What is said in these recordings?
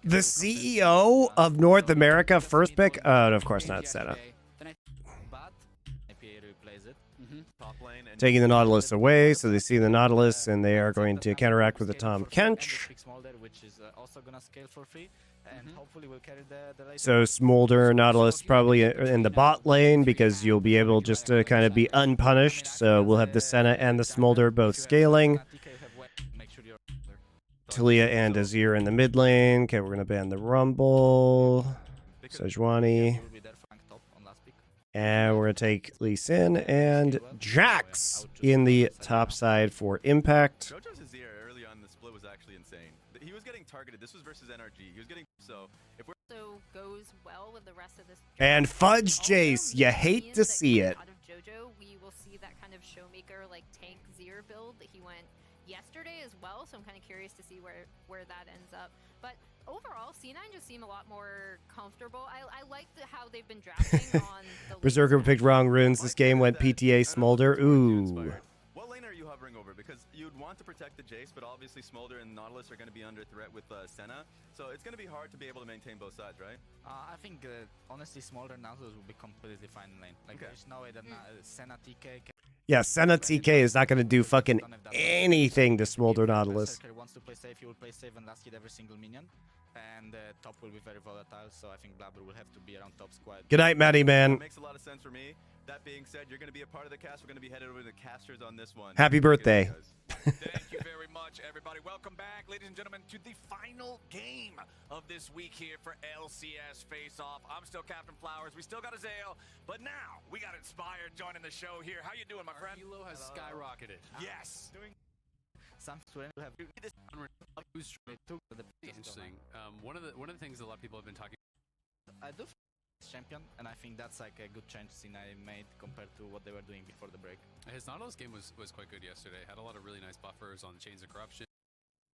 The CEO of North America, first pick? Of course not, Senna. Taking the Nautilus away, so they see the Nautilus, and they are going to counteract with the Tom Kench. So Smolder, Nautilus probably in the bot lane, because you'll be able just to kind of be unpunished. So we'll have the Senna and the Smolder both scaling. Talia and Azir in the mid lane. Okay, we're going to ban the Rumble. Sejuani. And we're going to take Lee Sin and Jax in the top side for Impact. JoJo's Azir early on in the split was actually insane. He was getting targeted. This was versus NRG. He was getting if we're goes well with the rest of this. And Fudge Jace, you hate to see it. Out of JoJo, we will see that kind of showmaker like tank Zir build that he went yesterday as well. So I'm kind of curious to see where that ends up. But overall, C9 just seem a lot more comfortable. I like how they've been drafting on the Berserker picked wrong runes. This game went PTA Smolder. Ooh. What lane are you hovering over? Because you'd want to protect the Jace, but obviously Smolder and Nautilus are going to be under threat with Senna. So it's going to be hard to be able to maintain both sides, right? I think, honestly, Smolder and Nautilus will be completely fine in lane. Like, there's no way that Senna TK can... Yeah, Senna TK is not going to do fucking anything to Smolder Nautilus. Berserker wants to play safe, he will play safe and last hit every single minion. And top will be very volatile, so I think Blabber will have to be around top squad. Good night, Matty, man. It makes a lot of sense for me. That being said, you're going to be a part of the cast. We're going to be headed over to the casters on this one. Happy birthday. Thank you very much, everybody. Welcome back, ladies and gentlemen, to the final game of this week here for LCS Face-Off. I'm still Captain Flowers. We still got Azale, but now we got Inspired joining the show here. How you doing, my friend? Elo has skyrocketed. Yes. Some students will have Interesting. One of the things a lot of people have been talking. I do champion, and I think that's like a good change C9 made compared to what they were doing before the break. His Nautilus game was quite good yesterday. Had a lot of really nice buffers on the Chains of Corruption,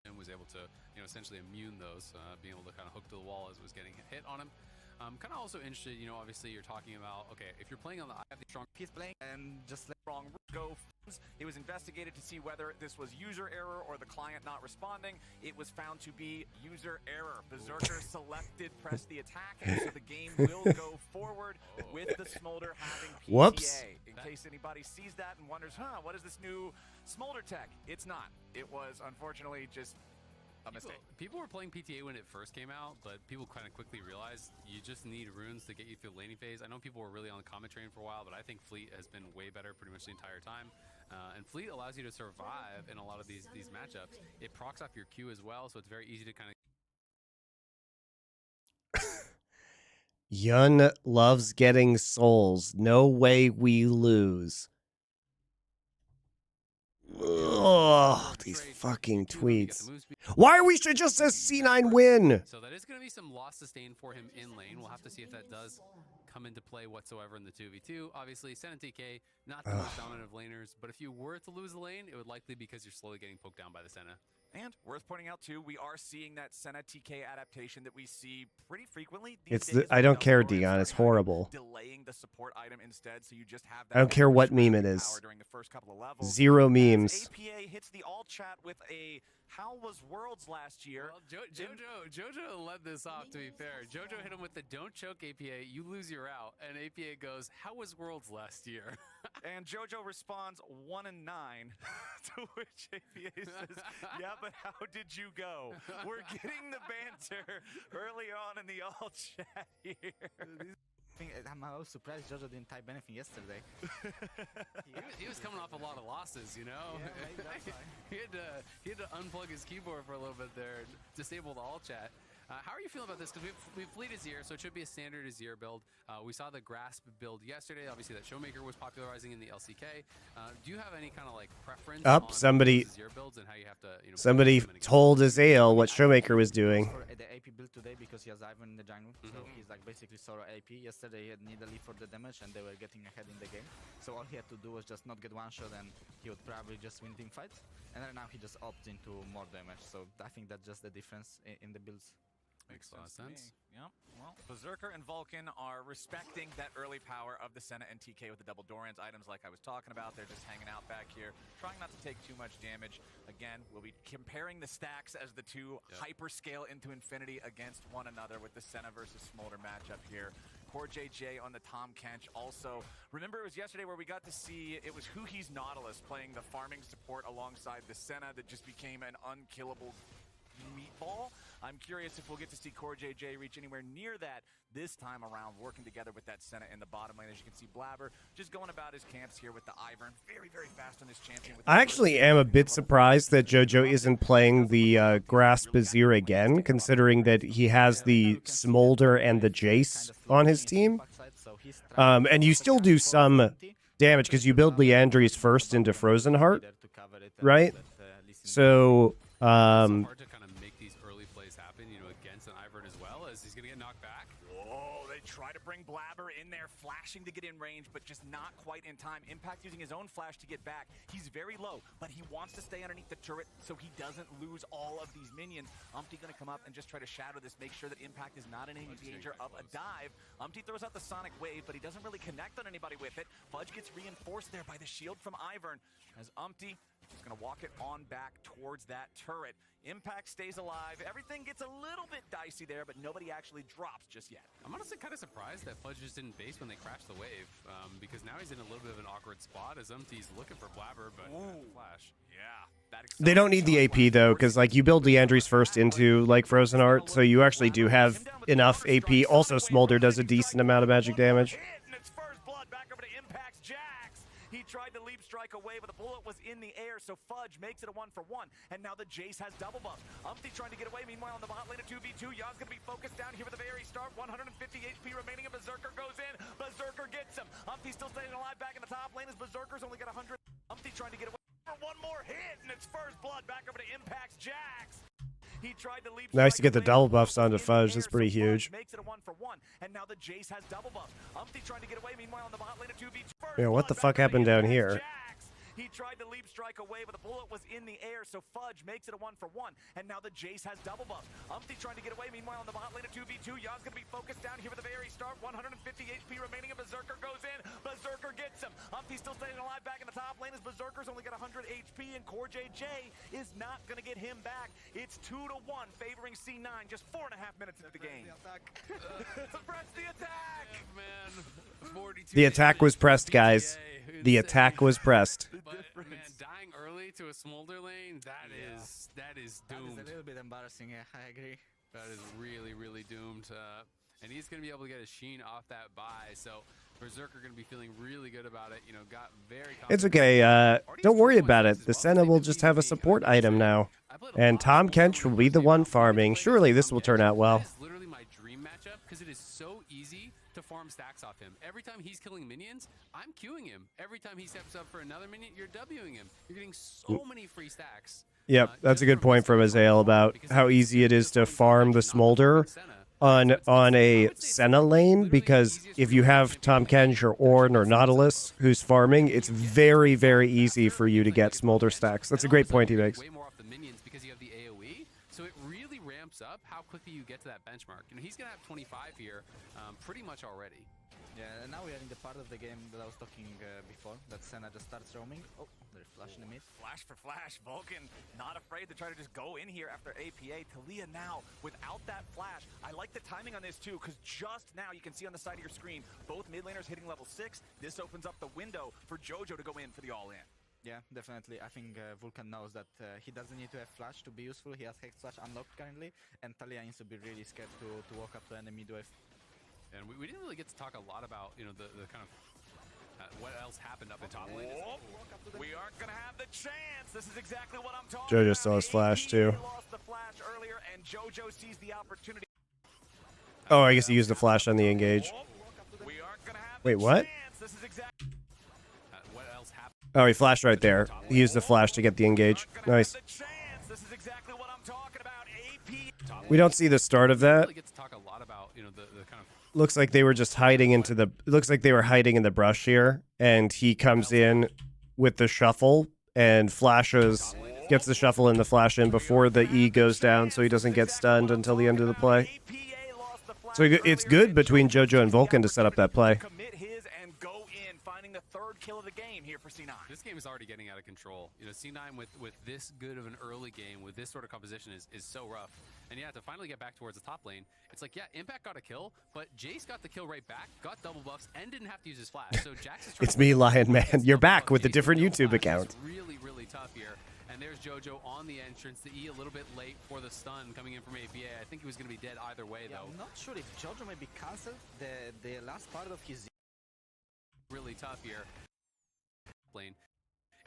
and was able to essentially immune those, being able to kind of hook to the wall as it was getting hit on him. Kind of also interested, obviously you're talking about, okay, if you're playing on the I have the strong, He's playing and just let Wrong go. It was investigated to see whether this was user error or the client not responding. It was found to be user error. Berserker selected press the attack, and so the game will go forward with the Smolder having PTA. Whoops. In case anybody sees that and wonders, what is this new Smolder tech? It's not. It was unfortunately just a mistake. People were playing PTA when it first came out, but people kind of quickly realized you just need runes to get you through the laning phase. I know people were really on the Comet train for a while, but I think Fleet has been way better pretty much the entire time. And Fleet allows you to survive in a lot of these matchups. It procs off your Q as well, so it's very easy to kind of... Yun loves getting souls. No way we lose. Ugh, these fucking tweets. Why are we should just says C9 win? So that is going to be some loss sustained for him in lane. We'll have to see if that does come into play whatsoever in the 2v2. Obviously, Senna TK, not the most dominant of laners, but if you were to lose the lane, it would likely be because you're slowly getting poked down by the Senna. And worth pointing out too, we are seeing that Senna TK adaptation that we see pretty frequently. It's I don't care, Dion. It's horrible. Delaying the support item instead, so you just have that. I don't care what meme it is. During the first couple of levels. Zero memes. APA hits the all chat with a "How was Worlds last year?" Well, JoJo led this off. To be fair, JoJo hit him with the "Don't choke APA, you lose your out," and APA goes, "How was Worlds last year?" And JoJo responds 1 and 9, to which APA says, "Yeah, but how did you go?" We're getting the banter early on in the all chat here. I'm a little surprised JoJo didn't type anything yesterday. he was coming off a lot of losses, Yeah, maybe that's why. he had to unplug his keyboard for a little bit there and disable the all chat. How are you feeling about this? Because we have Fleet Azir, so it should be a standard Azir build. We saw the Grasp build yesterday. Obviously, that Showmaker was popularizing in the LCK. Do you have any kind of like preference on somebody Azir builds and how you have to? Somebody told Azale what Showmaker was doing. For the AP build today because he has Ivan in the jungle, so he's like basically solo AP. Yesterday he had Nidalee for the damage, and they were getting ahead in the game. So all he had to do was just not get one shot, and he would probably just win team fights. And right now he just opts into more damage. So I think that's just the difference in the builds. Makes a lot of to me. sense. Yep. Well, Berserker and Vulcan are respecting that early power of the Senna and TK with the double Doran's items like I was talking about. They're just hanging out back here, trying not to take too much damage. Again, we'll be comparing the stacks as the two hyperscale into infinity against one another with the Senna versus Smolder matchup here. Core JJ on the Tom Kench. Also, remember it was yesterday where we got to see it was Huhi's Nautilus playing the farming support alongside the Senna that just became an unkillable meatball. I'm curious if we'll get to see Core JJ reach anywhere near that this time around, working together with that Senna in the bottom lane. As you can see, Blabber just going about his camps here with the Ivern. Very, very fast on this champion. With I actually am a bit surprised that JoJo isn't playing the Grasp Azir again, considering that he has the Smolder and the Jace on his team. And you still do some damage because you build Leandry's first into Frozen Heart, right? So, It's hard to kind of make these early plays happen, you know, against an Ivern as well, as he's going to get knocked back. Whoa, they try to bring Blabber in there, flashing to get in range, but just not quite in time. Impact using his own flash to get back. He's very low, but he wants to stay underneath the turret so he doesn't lose all of these minions. Umpty gonna come up and just try to shadow this, make sure that Impact is not in any danger of a dive. Umpty throws out the Sonic Wave, but he doesn't really connect on anybody with it. Fudge gets reinforced there by the shield from Ivern, as Umpty is gonna walk it on back towards that turret. Impact stays alive. Everything gets a little bit dicey there, but nobody actually drops just yet. I'm honestly kind of surprised that Fudge just didn't base when they crashed the wave, because now he's in a little bit of an awkward spot as Umpty's looking for Blabber, but flash. Yeah. they don't need the AP, though, because, like, you build Leandry's first into, like, Frozen Heart, so you actually do have enough AP. Also, Smolder does a decent amount of magic damage. And it's first blood back over to Impact's Jax. He tried to leap strike away, but the bullet was in the air, so Fudge makes it a 1-for-1. And now the Jace has double buff. Umpty trying to get away. Meanwhile, on the bot lane of 2v2, Yaw's going to be focused down here at the very start. 150 HP remaining, and Berserker goes in. Berserker gets him. Umpty still staying alive back in the top lane as Berserker's only got 100. Umpty trying to get away for one more hit, and it's first blood back over to Impact's Jax. He tried to leap Nice to get the strike double away, buffs onto in the Fudge. air, That's pretty so Fudge huge. makes it a 1-for-1, and now the Jace has double buff. Umpty trying to get away. Meanwhile, on the bot lane of 2v2. Yeah, what the fuck happened down here? He tried to leap strike away, but the bullet was in the air, so Fudge makes it a 1-for-1. And now the Jace has double buff. Umpty trying to get away. Meanwhile, on the bot lane of 2v2, Yaw's going to be focused down here at the very start. 150 HP remaining, and Berserker goes in. Berserker gets him. Umpty still staying alive back in the top lane as Berserker's only got 100 HP, and Core JJ is not going to get him back. It's 2-1 favoring C9, just 4.5 minutes into the game. Press the attack! Man, 42 The attack was pressed, guys. The attack was pressed. But, man, dying early to a Smolder lane, that is That is doomed. a little bit embarrassing, yeah, I agree. That is really, really doomed. And he's going to be able to get a Sheen off that buy. So Berserker going to be feeling really good about it. You know, got very It's confident. okay. Don't worry about it. The Senna will just have a support item now. And Tom Kench will be the one farming. Surely this will turn out well. That is literally my dream matchup because it is so easy to farm stacks off him. Every time he's killing minions, I'm queuing him. Every time he steps up for another minion, you're Wing him. You're getting so many free stacks. Yep, that's a good point from Azael about how easy it is to farm the Smolder on a Senna lane, because if you have Tom Kench or Ornn or Nautilus who's farming, it's very, very easy for you to get Smolder stacks. That's a great point he makes. Way more off the minions because you have the AoE, so it really ramps up how quickly you get to that benchmark. You know, he's gonna have 25 here, pretty much already. Yeah, and now we are in the part of the game that I was talking before, that Senna just starts roaming. Oh, there's flash in the mid. Flash for flash. Vulcan not afraid to try to just go in here after APA. Talia now without that flash. I like the timing on this too, because just now you can see on the side of your screen, both mid laners hitting level 6. This opens up the window for JoJo to go in for the all-in. Yeah, definitely. I think Vulcan knows that he doesn't need to have flash to be useful. He has Hex Flash unlocked currently, and Talia needs to be really scared to walk up to enemy wave. And we didn't really get to talk a lot about, you know, the kind of what else happened up in top lane. We aren't going to have the chance. This is exactly what I'm talking JoJo about. still has flash, too. Lost the flash earlier, and JoJo sees the opportunity. Oh, I guess he used the flash on the engage. We aren't going to have Wait, the what? chance. This is exactly What else happened? Oh, he flashed right there. He used the flash to get the engage. Nice. the chance. This is exactly what I'm talking about. AP. We don't see the start of that. Really get to talk a lot about, you know, the kind of Looks like they were just hiding into the. Looks like they were hiding in the brush here, and he comes in with the shuffle and flashes Gets the shuffle and the flash in before the E goes down, so he doesn't get stunned until the end of the play. So it's good between JoJo and Vulcan to set up that play. Commit his and go in, finding the third kill of the game here for C9. This game is already getting out of control. You know, C9 with this good of an early game, with this sort of composition is so rough. And yeah, to finally get back towards the top lane, it's like, yeah, Impact got a kill, but Jace got the kill right back, got double buffs, and didn't have to use his flash. So Jax is trying It's me, Lion Man. You're back with a different YouTube account. Really, really tough here. And there's JoJo on the entrance. The E a little bit late for the stun coming in from APA. I think he was going to be dead either way, though. I'm not sure if JoJo maybe cancelled the last part of his... Really tough here. Lane.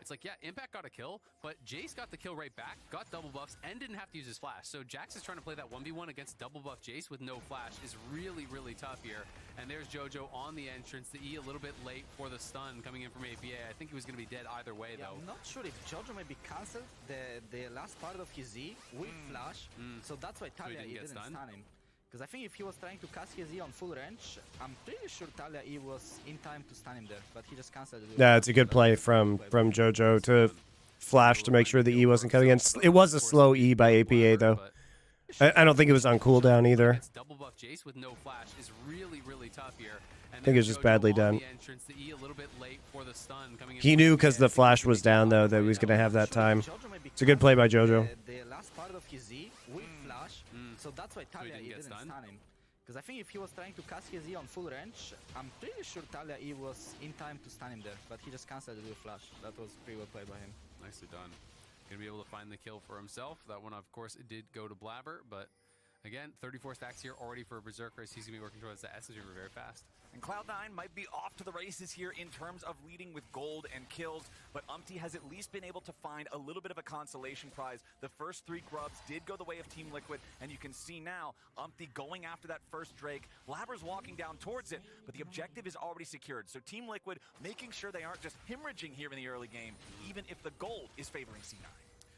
It's like, yeah, Impact got a kill, but Jace got the kill right back, got double buffs, and didn't have to use his flash. So Jax is trying to play that 1v1 against double buff Jace with no flash is really, really tough here. And there's JoJo on the entrance. The E a little bit late for the stun coming in from APA. I think he was going to be dead either way, though. I'm not sure if JoJo maybe cancelled the last part of his E with flash. So that's why Talia didn't E get didn't stunned? stun him. Because I think if he was trying to cast his E on full range, I'm pretty sure Talia E was in time to stun him there, but he just cancelled it. Yeah, it's a good play from JoJo to flash to make sure the E wasn't coming in. It was a slow E by APA, though. I don't think it was on cooldown either. Double buff Jace with no flash is really, really tough here. I think it was just badly done. He knew because the flash was down, though, that he was going to have that time. It's a good play by JoJo. The last part of his E with flash, so that's why Talia E didn't stun him. Because I think if he was trying to cast his E on full range, I'm pretty sure Talia E was in time to stun him there, but he just cancelled it with flash. That was pretty well played by him. Nicely done. Gonna be able to find the kill for himself. That one, of course, it did go to Blabber, but again, 34 stacks here already for Berserker as he's gonna be working towards the S as we're very fast. And Cloud9 might be off to the races here in terms of leading with gold and kills, but Umpty has at least been able to find a little bit of a consolation prize. The first 3 grubs did go the way of Team Liquid, and you can see now Umpty going after that first Drake. Blabber's walking down towards it, but the objective is already secured. So Team Liquid making sure they aren't just hemorrhaging here in the early game, even if the gold is favoring C9.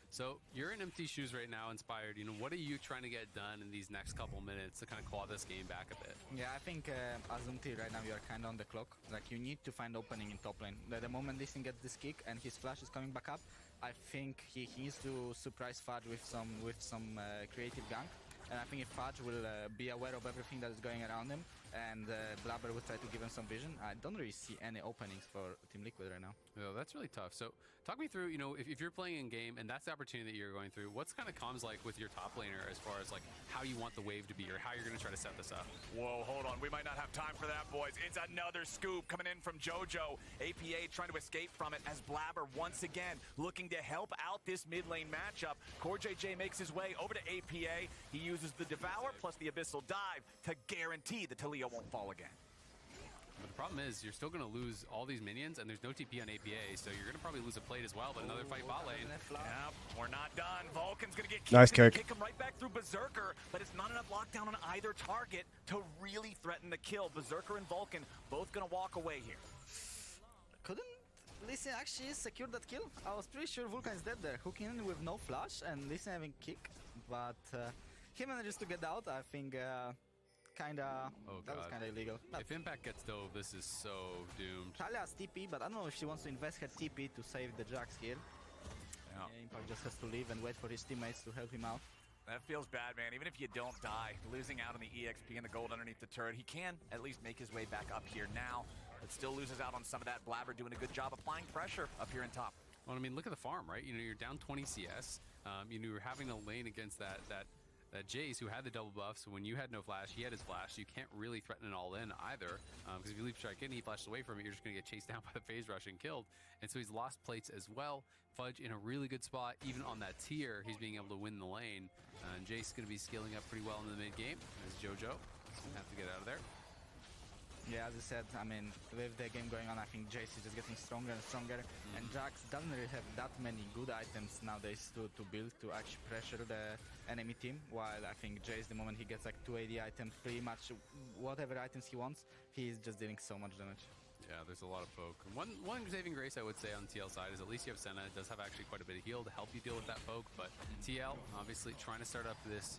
So you're in empty shoes right now, Inspired. You know, what are you trying to get done in these next couple minutes to kind of claw this game back a bit? Yeah, I think as Umti right now you are kind of on the clock. Like you need to find opening in top lane. The moment Lee Sin gets this kick and his flash is coming back up, I think he needs to surprise Fudge with some creative gank. And I think if Fudge will be aware of everything that is going around him, and Blabber will try to give him some vision, I don't really see any openings for Team Liquid right now. Yeah, that's really tough. So talk me through, you know, if you're playing in game and that's the opportunity that you're going through, what's kind of comms like with your top laner as far as like how you want the wave to be or how you're going to try to set this up? Whoa, hold on. We might not have time for that, boys. It's another scoop coming in from JoJo. APA trying to escape from it as Blabber once again looking to help out this mid lane matchup. Core JJ makes his way over to APA. He uses the Devour plus the Abyssal Dive to guarantee the Taliyah won't fall again. But the problem is you're still going to lose all these minions and there's no TP on APA, so you're going to probably lose a plate as well, but another fight bot lane. Yep, we're not done. Vulcan's going to get kicked. Nice kick. Kick him right back through Berserker, but it's not enough lockdown on either target to really threaten the kill. Berserker and Vulcan both going to walk away here. Couldn't Lee Sin actually secure that kill? I was pretty sure Vulcan is dead there, hooking in with no flash and Lee Sin having kick, but he manages to get out. I think that was kinda illegal. But if Impact gets dove, this is so doomed. Talia has TP, but I don't know if she wants to invest her TP to save the Jax here. Yeah. Impact just has to leave and wait for his teammates to help him out. That feels bad, man. Even if you don't die, losing out on the EXP and the gold underneath the turret, he can at least make his way back up here now, but still loses out on some of that. Blabber doing a good job applying pressure up here in top. Well, I mean, look at the farm, right? You know, you're down 20 CS. You know, you're having a lane against that Jace, who had the double buff, so when you had no flash, he had his flash. You can't really threaten it all in either, because if you leap strike in, he flashes away from it, you're just going to get chased down by the phase rush and killed. And so he's lost plates as well. Fudge in a really good spot, even on that tier, he's being able to win the lane. And Jace is going to be scaling up pretty well in the mid game, as JoJo is going to have to get out of there. Yeah, as I said, I mean, with the game going on, I think Jace is just getting stronger and stronger, and Jax doesn't really have that many good items nowadays to build to actually pressure the enemy team, while I think Jace, the moment he gets like 2 AD items, pretty much whatever items he wants, he's just dealing so much damage. Yeah, there's a lot of poke. One saving grace I would say on the TL side is at least you have Senna. It does have actually quite a bit of heal to help you deal with that poke, but TL obviously trying to start up this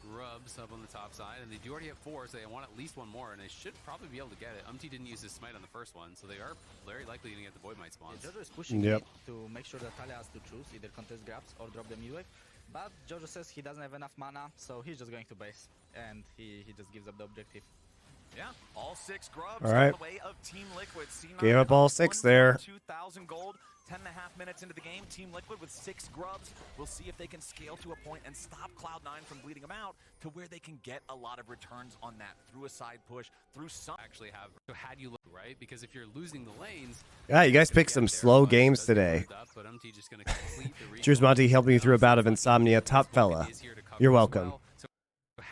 Grubs up on the top side, and they do already have 4, so they want at least one more, and they should probably be able to get it. Didn't use his smite on the first one, so they are very likely going to get the Void Might spawns. Jojo is pushing Yep. it to make sure that Talia has to choose, either contest grabs or drop the mid-wave. But Jojo says he doesn't have enough mana, so he's just going to base, and he just gives up the objective. Yeah, all 6 grubs All right. on the way of Team Liquid. C9 Gave up all 6 there. 2,000 gold, 10.5 minutes into the game. Team Liquid with 6 grubs. We'll see if they can scale to a point and stop Cloud9 from bleeding them out to where they can get a lot of returns on that through a side push, through some. Actually have, so had you look right, because if you're losing the lanes, Yeah, you guys picked some slow games today. but just going to complete the Cheers, Monty, helping me through a bout of insomnia. Top fella. You're welcome.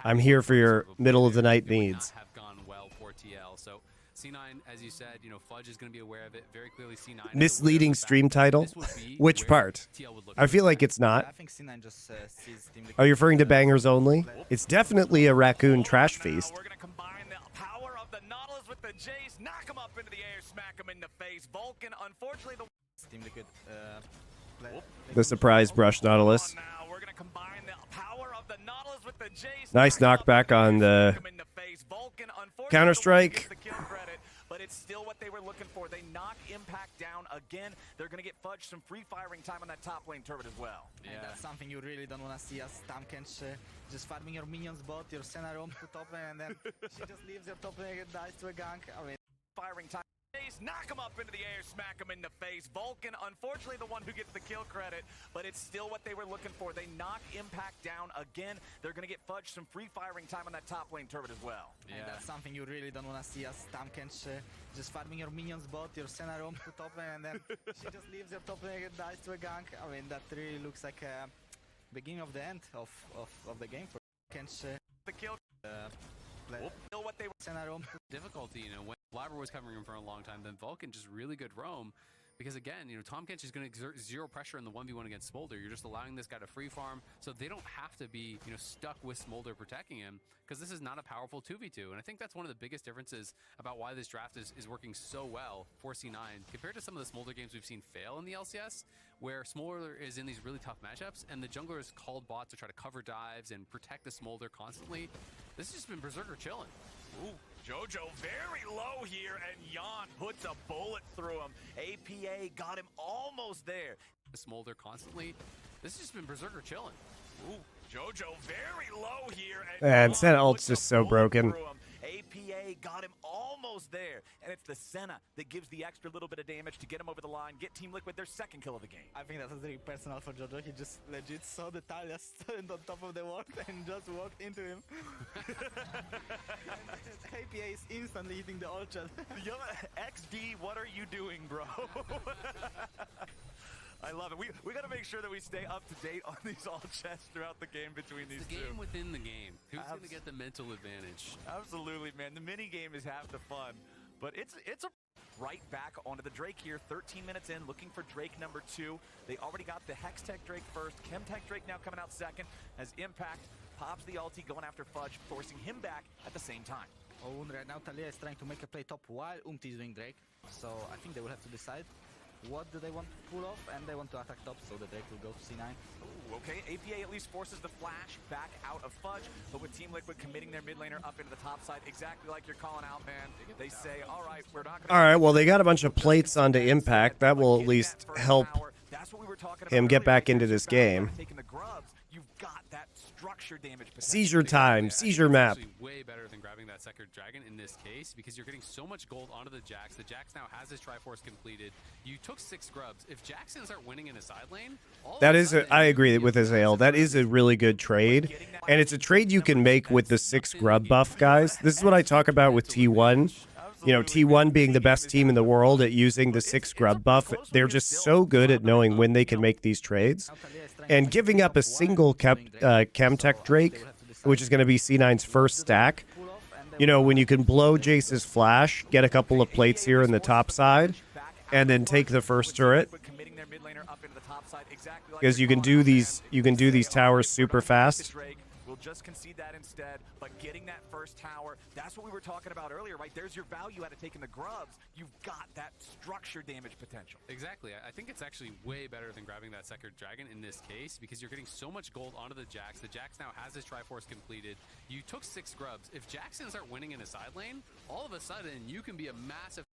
I'm here for your middle of the night needs. Have gone well for TL. So C9, as you said, Fudge is going to be aware of it very clearly. C9 Misleading stream title? Which part? I feel like it's not. I think C9 just sees Team Liquid. Are you referring to bangers only? It's definitely a raccoon trash feast. We're going to combine the power of the Nautilus with the Jace, knock him up into the air, smack him in the face. Vulcan, unfortunately, the Team Liquid play. The surprise brush Nautilus. now we're going to combine the power of the Nautilus with the Jace. Nice knock him up knockback into on the smack him in the face. Vulcan, unfortunately, Counter-Strike. gets the kill credit, but it's still what they were looking for. They knock Impact down again. They're going to get Fudge some free firing time on that top lane turret as well. And that's something you really don't want to see as Tamkench just farming your minions bot, your Senna roam to top lane, and then she just leaves your top lane and dies to a gank. I mean, Firing time. Jace, knock him up into the air, smack him in the face. Vulcan, unfortunately, the one who gets the kill credit, but it's still what they were looking for. They knock Impact down again. They're going to get Fudge some free firing time on that top lane turret as well. and that's something you really don't want to see as Tamkench just farming your minions bot, your Senna roam to top lane, and then she just leaves your top lane and dies to a gank. I mean, that really looks like a beginning of the end of the game for Tamkench. The kill. Still what they were. Senna roam. Difficulty, when Blabber was covering him for a long time, then Vulcan just really good roam. Because again, Tom Kench is going to exert 0 pressure in the 1v1 against Smolder. You're just allowing this guy to free farm, so they don't have to be, stuck with Smolder protecting him, because this is not a powerful 2v2. And I think that's one of the biggest differences about why this draft is working so well for C9 compared to some of the Smolder games we've seen fail in the LCS, where Smolder is in these really tough matchups, and the jungler is called bot to try to cover dives and protect the Smolder constantly. This has just been Berserker chilling. Ooh, Jojo very low here, and Jan puts a bullet through him. APA got him almost there. The Smolder constantly. This has just been Berserker chilling. Ooh, Jojo very low here, And Jan Senna ult's puts a just so bullet broken. through him. APA got him almost there, and it's the Senna that gives the extra little bit of damage to get him over the line, get Team Liquid their second kill of the game. I think that was really personal for Jojo. He just legit saw the Talia stand on top of the wall and just walked into him. APA is instantly hitting the ult chat. XD, what are you doing, bro? I love it. We got to make sure that we stay up to date on these all chests throughout the game between these The two. game within the game. Who's going to get the mental advantage? Absolutely, man. The mini game is half the fun, but it's a right back onto the Drake here. 13 minutes in, looking for Drake number 2. They already got the Hextech Drake first. Chemtech Drake now coming out second as Impact pops the ulti, going after Fudge, forcing him back at the same time. Oh, and right now Talia is trying to make a play top while is doing Drake. So I think they will have to decide what do they want to pull off, and they want to attack top, so the Drake will go to C9. Ooh, okay, APA at least forces the flash back out of Fudge, but with Team Liquid committing their mid laner up into the top side, exactly like you're calling out, man. They say, all right, we're not going to... All right, well, they got a bunch of plates onto Impact. That will at least help him get back into this game. You've got that structure damage potential. Seizure time, seizure map. Actually way better than grabbing that second dragon in this case, because you're getting so much gold onto the Jax. The Jax now has his Triforce completed. You took 6 scrubs. If Jax didn't start winning in a side lane, That is, I agree with Azael. That is a really good trade, and it's a trade you can make with the 6 grub buff, guys. This is what I talk about with T1. T1 being the best team in the world at using the 6 grub buff. They're just so good at knowing when they can make these trades. And giving up a single Chemtech Drake, which is going to be C9's first stack, when you can blow Jace's flash, get a couple of plates here in the top side, and then take the first turret. Because you can do these towers super fast. just concede that instead. But getting that first tower, that's what we were talking about earlier, right? There's your value out of taking the grubs. You've got that structure damage potential. Exactly. I think it's actually way better than grabbing that second dragon in this case, because you're getting so much gold onto the Jax. The Jax now has his Triforce completed. You took 6 grubs. If Jax doesn't start winning in a side lane, all of a sudden you can be a massive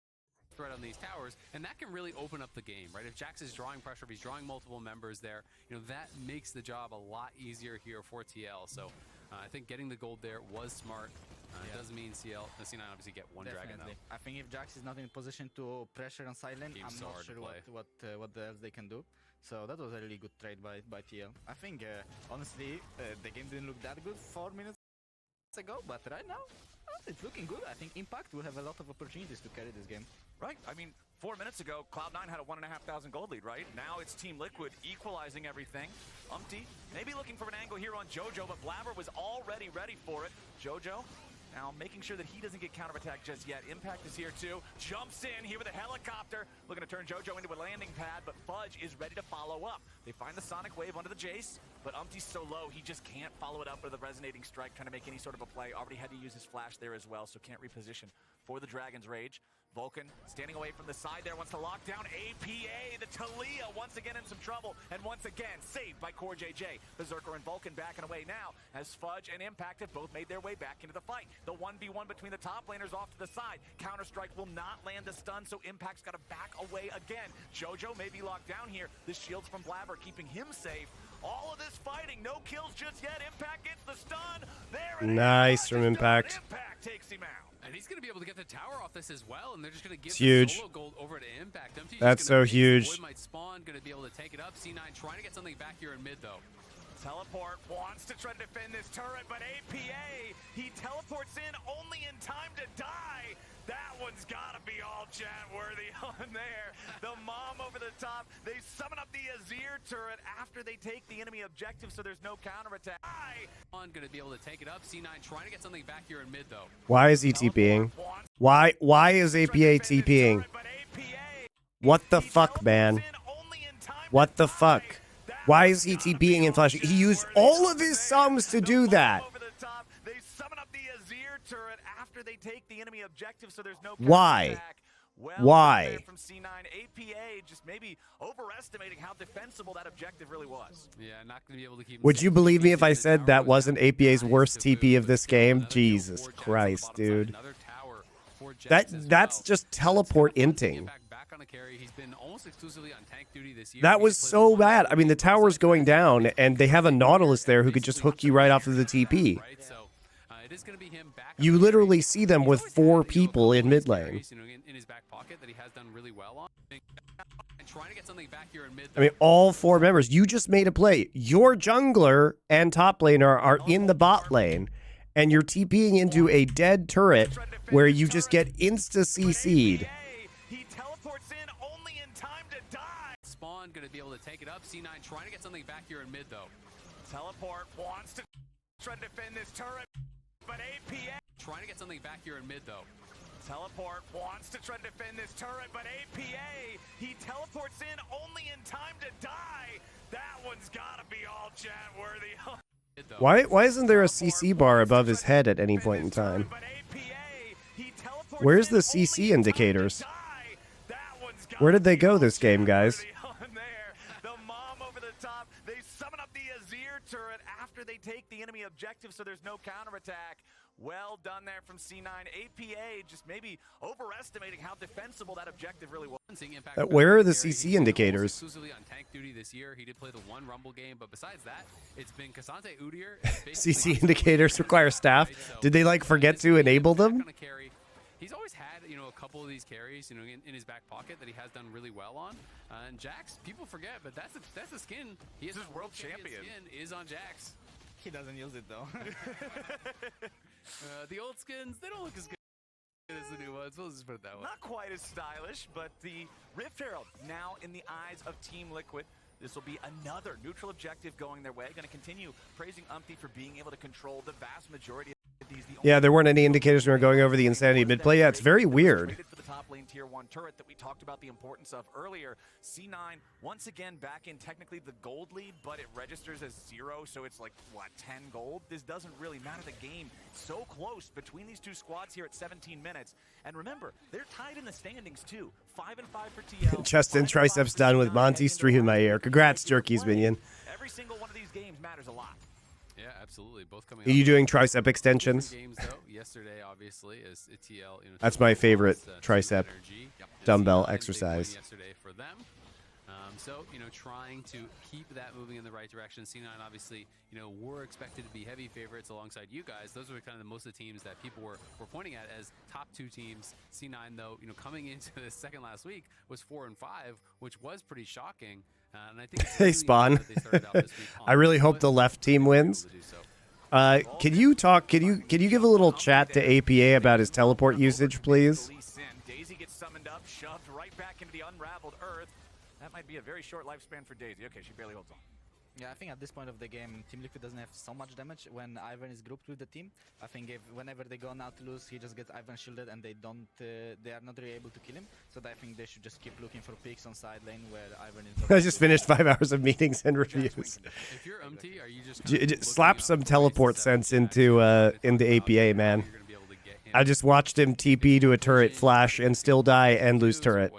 threat on these towers, and that can really open up the game, right? If Jax is drawing pressure, if he's drawing multiple members there, you know, that makes the job a lot easier here for TL. So I think getting the gold there was smart. It doesn't mean C9 obviously get one dragon though. I think if Jax is not in position to pressure on side lane, Game's I'm so not hard to sure play. what else they can do. So that was a really good trade by TL. I think honestly the game didn't look that good 4 minutes ago, but right now it's looking good. I think Impact will have a lot of opportunities to carry this game. Right. I mean, 4 minutes ago, Cloud9 had a 1,500 gold lead, right? Now it's Team Liquid equalizing everything. Umpty maybe looking for an angle here on JoJo, but Blabber was already ready for it. JoJo now making sure that he doesn't get counterattacked just yet. Impact is here too. Jumps in here with a helicopter. Looking to turn JoJo into a landing pad, but Fudge is ready to follow up. They find the Sonic Wave onto the Jace, but Umpty's so low, he just can't follow it up with a resonating strike, trying to make any sort of a play. Already had to use his flash there as well, so can't reposition for the Dragon's Rage. Vulcan standing away from the side there, wants to lock down APA. The Talia once again in some trouble, and once again saved by Core JJ. Berserker and Vulcan backing away now as Fudge and Impact have both made their way back into the fight. The 1v1 between the top laners off to the side. Counter-Strike will not land the stun, so Impact's got to back away again. JoJo may be locked down here. The shields from Blabber keeping him safe. All of this fighting, no kills just yet. Impact gets the stun. There it Nice is. from Impact. Impact takes him out. And he's going to be able to get the tower off this as well, and they're just going to give It's the huge. solo gold over to Impact. MT's That's just gonna so base the huge. Void might spawn, going to be able to take it up. C9 trying to get something back here in mid, though. Teleport wants to try to defend this turret, but APA, he teleports in only in time to die. That one's got to be all chat worthy on there. The mom over the top. They summon up the Azir turret after they take the enemy objective, so there's no counterattack. Going to be able to take it up. C9 trying to get something back here in mid, though. Why is he TPing? Why is APA TPing? What the fuck, man? What the fuck? Why is he TPing and flashing? He used all of his sums to do that. They summon up the Azir turret after they take the enemy objective, so there's no Why? counterattack. Well, Why? there from C9, APA just maybe overestimating how defensible that objective really was. Yeah, not going to be able to keep. Would you believe me if I said that wasn't APA's worst TP of this game? Jesus Christ, dude. That's just teleport inting. That was so bad. I mean, the tower's going down, and they have a Nautilus there who could just hook you right off of the TP. You literally see them with 4 people in mid lane. I mean, all 4 members. You just made a play. Your jungler and top laner are in the bot lane, and you're TPing into a dead turret where you just get insta-CC'd. He teleports in only in time to die. Spawn going to be able to take it up. C9 trying to get something back here in mid, though. Teleport wants to try to defend this turret, but APA trying to get something back here in mid, though. Teleport wants to try to defend this turret, but APA, he teleports in only in time to die. That one's got to be all chat worthy. Why isn't there a CC bar above his head at any point in time? Where's the CC indicators? Where did they go this game, guys? The mom over the top. They summon up the Azir turret after they take the enemy objective, so there's no counterattack. Well done there from C9. APA just maybe overestimating how defensible that objective really was. Where are the CC indicators? Exclusively on tank duty this year. He did play the one Rumble game, but besides that, it's been Cassante Udyr. CC indicators require staff. Did they like forget to enable them? He's always had, you know, a couple of these carries, you know, in his back pocket that he has done really well on. And Jax, people forget, but that's the skin. He is world champion. Skin is on Jax. He doesn't use it though. The old skins, they don't look as good as the new ones. We'll just put it that way. Not quite as stylish, but the Rift Herald now in the eyes of Team Liquid. This will be another neutral objective going their way. Going to continue praising Umpty for being able to control the vast majority of these. Yeah, there weren't any indicators when we were going over the insanity mid play. Yeah, it's very weird. For the top lane tier 1 turret that we talked about the importance of earlier. C9 once again back in technically the gold lead, but it registers as 0, so it's like, what, 10 gold? This doesn't really matter. The game so close between these two squads here at 17 minutes. And remember, they're tied in the standings too. 5 and 5 for TL. Justin Triceps done with Monty stream in my ear. Congrats, Jerky's minion. Every single one of these games matters a lot. Yeah, absolutely. Both coming. Are you doing tricep extensions? Games though. Yesterday, obviously, as TL, you know, That's my favorite tricep energy. dumbbell C9, big win exercise. Yesterday for them. So, you know, trying to keep that moving in the right direction. C9, obviously, you know, were expected to be heavy favorites alongside you guys. Those were kind of most of the teams that people were pointing at as top 2 teams. C9, though, you know, coming into the second last week was 4 and 5, which was pretty shocking. And I think it's Hey, really Spawn. that they started out this week I really hope the left team wins. Can you talk? Can you give a little chat to APA about his teleport usage, please? Daisy gets summoned up, shoved right back into the unraveled earth. That might be a very short lifespan for Daisy. Okay, she barely holds on. Yeah, I think at this point of the game, Team Liquid doesn't have so much damage when Ivan is grouped with the team. I think whenever they go now to lose, he just gets Ivan shielded and they are not really able to kill him. So I think they should just keep looking for picks on side lane where Ivan is. I just finished 5 hours of meetings and reviews. If you're MT, are you just Slap some teleport sense into APA, man. I just watched him TP to a turret, flash, and still die and lose turret.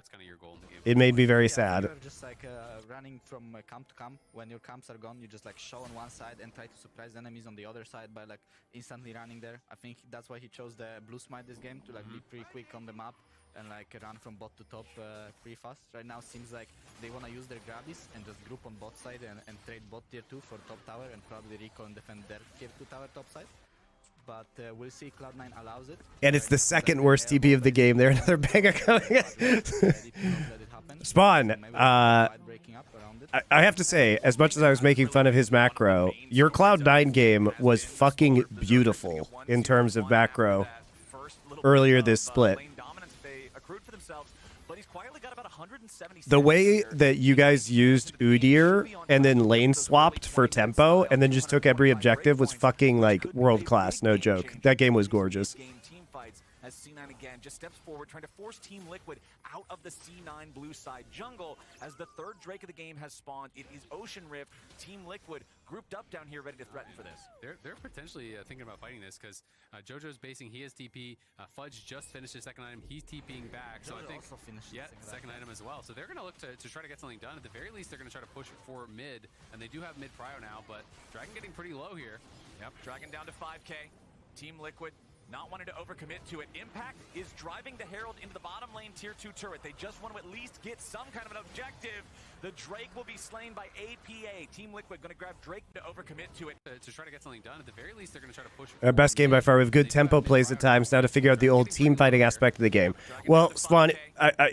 It made me very sad. Just like running from camp to camp. When your camps are gone, you just like show on one side and try to surprise enemies on the other side by like instantly running there. I think that's why he chose the blue smite this game to like be pretty quick on the map and like run from bot to top pretty fast. Right now seems like they want to use their grabbies and just group on bot side and trade bot tier 2 for top tower and probably recall and defend their tier 2 tower top side. But we'll see. Cloud9 allows it. And it's the second worst TP of the game. There, another banger coming. Spawn, I have to say, as much as I was making fun of his macro, your Cloud9 game was fucking beautiful in terms of macro earlier this split. The way that you guys used Udyr and then lane swapped for tempo and then just took every objective was fucking like world class, no joke. That game was gorgeous. As C9 again just steps forward, trying to force Team Liquid out of the C9 blue side jungle. As the third Drake of the game has spawned, it is Ocean Rift. Team Liquid grouped up down here, ready to threaten for this. They're potentially thinking about fighting this because JoJo's basing, he has TP. Fudge just finished his second item, he's TPing back. So I think, second item as well. So they're going to look to try to get something done. At the very least, they're going to try to push for mid, and they do have mid prio now, but Dragon getting pretty low here. Yep, Dragon down to 5k. Team Liquid not wanting to overcommit to it. Impact is driving the Herald into the bottom lane tier 2 turret. They just want to at least get some kind of an objective. The Drake will be slain by APA. Team Liquid going to grab Drake to overcommit to it. To try to get something done. At the very least, they're going to try to push. Best game by far. We have good tempo plays at times now to figure out the old team fighting aspect of the game. Well, Spawn,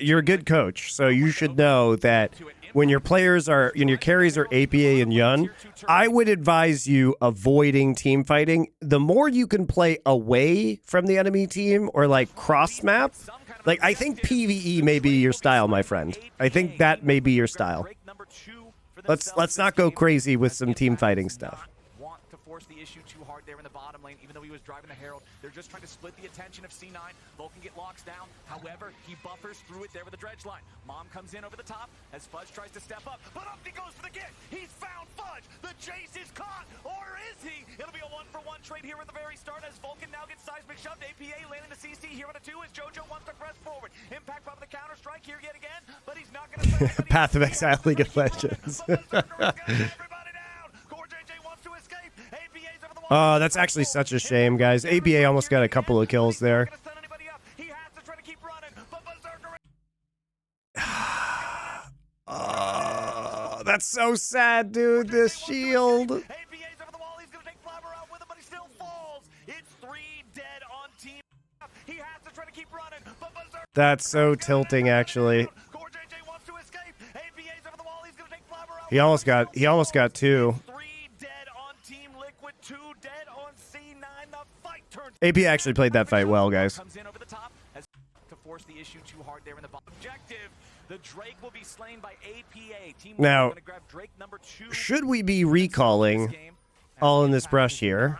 you're a good coach, so you should know that when your players are, your carries are APA and Yun, I would advise you avoiding team fighting. The more you can play away from the enemy team or like cross map, like I think PvE may be your style, my friend. I think that may be your style. Let's not go crazy with some team fighting stuff. Want to force the issue too hard there in the bottom lane, even though he was driving the Herald. They're just trying to split the attention of C9. Vulcan get locks down. However, he buffers through it there with the dredge line. Mom comes in over the top as Fudge tries to step up, but up he goes for the get. He's found Fudge. The chase is caught, or is he? It'll be a 1-for-1 trade here at the very start as Vulcan now gets seismic shoved. APA landing the CC here on a 2 as JoJo wants to press forward. Impact probably the counter strike here yet again, but he's not going to Path of Exile League of Legends. Oh, that's actually such a shame, guys. APA almost got a couple of kills there. Oh, that's so sad, dude. This shield. That's so tilting, actually. He almost got 2. AP actually played that fight well, guys. Now, should we be recalling all in this brush here?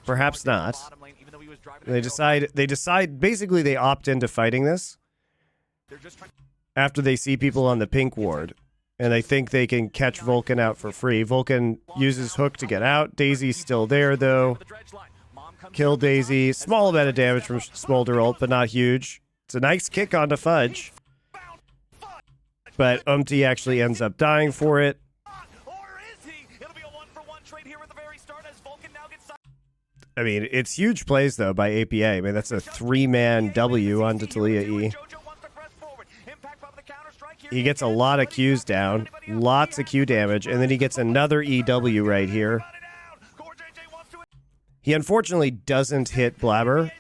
Perhaps not. They decide basically they opt into fighting this after they see people on the pink ward. And they think they can catch Vulcan out for free. Vulcan uses hook to get out. Daisy's still there, though. Kill Daisy. Small amount of damage from Smolder ult, but not huge. It's a nice kick onto Fudge. But actually ends up dying for it. I mean, it's huge plays, though, by APA. I mean, that's a 3-man W onto Talia E. He gets a lot of Qs down, lots of Q damage, and then he gets another EW right here. He unfortunately doesn't hit Blabber.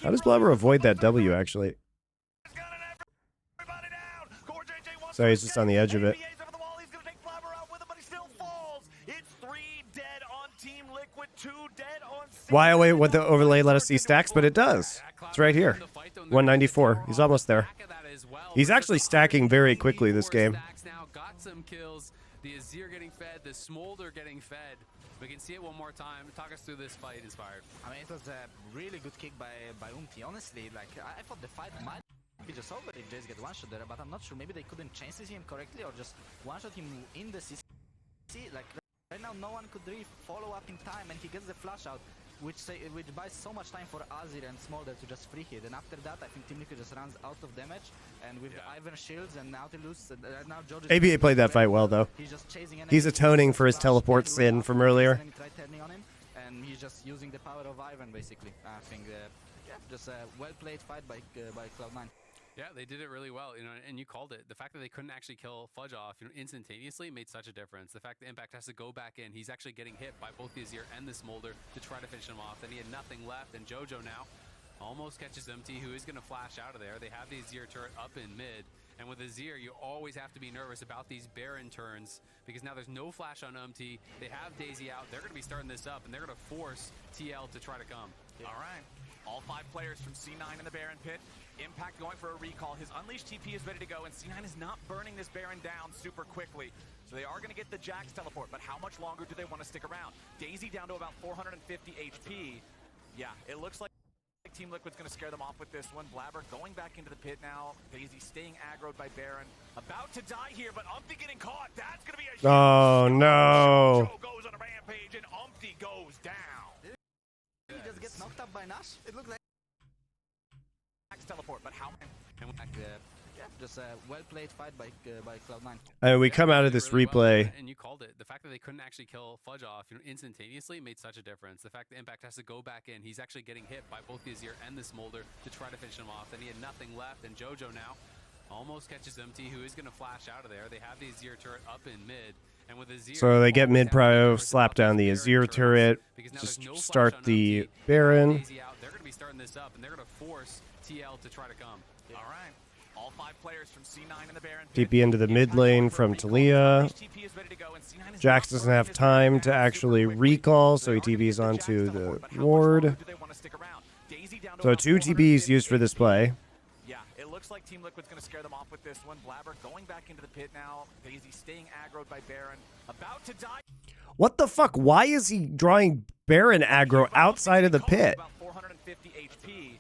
How does Blabber avoid that W, actually? So he's just on the edge of it. Why wait? What the overlay let us see stacks, but it does. It's right here. 194. He's almost there. He's actually stacking very quickly this game. Got some kills. The Azir getting fed, the Smolder getting fed. We can see it one more time. Talk us through this fight, Inspired. I mean, it was a really good kick by honestly. Like, I thought the fight might be just over if Jace get one-shot there, but I'm not sure. Maybe they couldn't chase him correctly or just one-shot him in the CC. Like, right now, no one could really follow up in time, and he gets the flash out, which buys so much time for Azir and Smolder to just free hit. And after that, I think Team Liquid just runs out of damage. And with Ivan shields and Nautilus, now George ABA played that fight well, though. He's atoning for his teleport sin from earlier. And he's just using the power of Ivan, basically. I think, just a well-played fight by Cloud9. Yeah, they did it really well, you know, and you called it. The fact that they couldn't actually kill Fudge off, you know, instantaneously made such a difference. The fact that Impact has to go back in, he's actually getting hit by both the Azir and the Smolder to try to finish him off. Then he had nothing left, and Jojo now almost catches MT, who is going to flash out of there. They have the Azir turret up in mid, and with Azir, you always have to be nervous about these Baron turns, because now there's no flash on MT. They have Daisy out. They're going to be starting this up, and they're going to force TL to try to come. All right. All 5 players from C9 in the Baron pit. Impact going for a recall. His Unleashed TP is ready to go, and C9 is not burning this Baron down super quickly. So they are going to get the Jax teleport, but how much longer do they want to stick around? Daisy down to about 450 HP. Yeah, it looks like Team Liquid's going to scare them off with this one. Blabber going back into the pit now. Daisy staying aggroed by Baron. About to die here, but Umpty getting caught. That's going to be a huge... Oh, no. Joe goes on a rampage, and Umpty goes down. He just gets knocked up by Nash. It looks like teleport, but how? Just a well-played fight by Cloud9. And we come out of this replay. And you called it. The fact that they couldn't actually kill Fudge off, you know, instantaneously made such a difference. The fact that Impact has to go back in, he's actually getting hit by both the Azir and the Smolder to try to finish him off. Then he had nothing left, and Jojo now almost catches MT, who is going to flash out of there. They have the Azir turret up in mid. And with Azir, So they get mid prio, slap down the Azir turret, just start the Baron. They're going to be starting this up, and they're going to force TL to try to come. All right. All 5 players from C9 in the Baron. TP into the mid lane from Talia. Jax doesn't have time to actually recall, so he TPs onto the ward. So 2 TPs used for this play. Yeah, it looks like Team Liquid's going to scare them off with this one. Blabber going back into the pit now. Daisy staying aggroed by Baron. About to die. What the fuck? Why is he drawing Baron aggro outside of the pit? About 450 HP.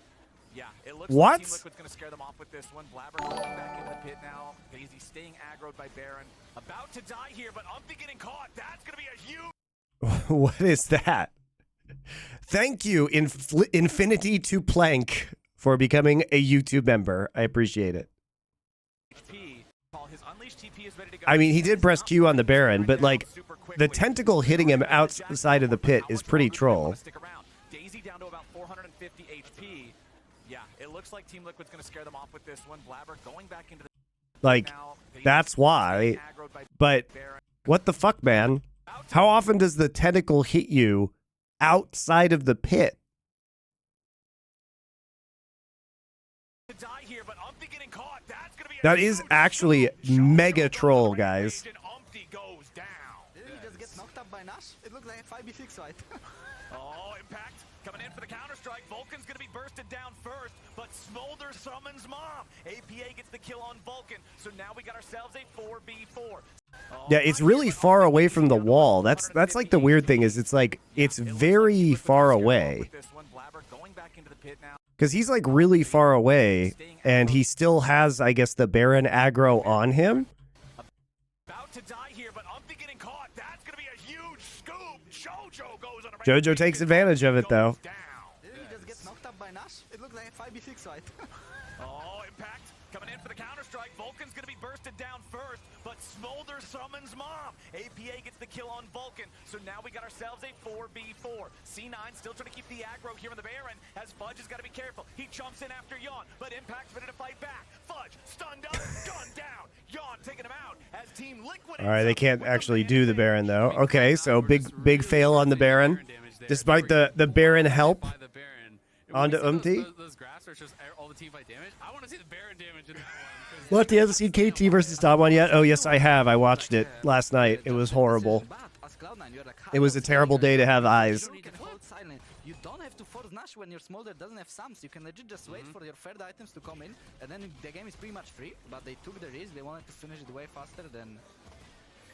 Yeah, it looks What? like Team Liquid's going to scare them off with this one. Blabber going back into the pit now. Daisy staying aggroed by Baron. About to die here, but Umpty getting caught. That's going to be a huge... What is that? Thank you, Infinity to Plank, for becoming a YouTube member. I appreciate it. I mean, he did press Q on the Baron, but like the tentacle hitting him outside of the pit is pretty troll. Daisy down to about 450 HP. Yeah, it looks like Team Liquid's going to scare them off with this one. Blabber going back into the... Like, that's why. But what the fuck, man? How often does the tentacle hit you outside of the pit? That is actually mega troll, guys. Umpty goes down. He just gets knocked up by Nash. It looks like a 5v6 fight. Oh, Impact coming in for the counter-strike. Vulcan's going to be bursted down first, but Smolder summons Mom. APA gets the kill on Vulcan, so now we got ourselves a 4v4. Yeah, it's really far away from the wall. That's like the weird thing is it's like it's very far away. Because he's like really far away, and he still has, I guess, the Baron aggro on him. About to die here, but Umpty getting caught. That's gonna be a huge scoop. Jojo goes on a Jojo takes advantage of it though. Didn't he just get knocked up by Nash? It looked like a 5v6 fight. Oh, Impact coming in for the counter-strike. Vulcan's gonna be bursted down first, but Smolder summons Mom. APA gets the kill on Vulcan, so now we got ourselves a 4v4. C9 still trying to keep the aggro here on the Baron, as Fudge has got to be careful. He jumps in after Yawn, but Impact's ready to fight back. Fudge stunned up, gunned down. Yawn taking him out as Team Liquid. All right, they can't actually do the Baron though. Okay, so big fail on the Baron, despite the Baron help onto Umti. Those graphs are just all the team fight damage. I want to see the Baron damage in that one. What? You haven't seen KT versus Daban yet? Oh yes, I have. I watched it last night. It was horrible. It was a terrible day to have eyes. You don't have to force Nash when your Smolder doesn't have sums. You can legit just wait for your third items to come in, and then the game is pretty much free. But they took the risk. They wanted to finish it way faster than.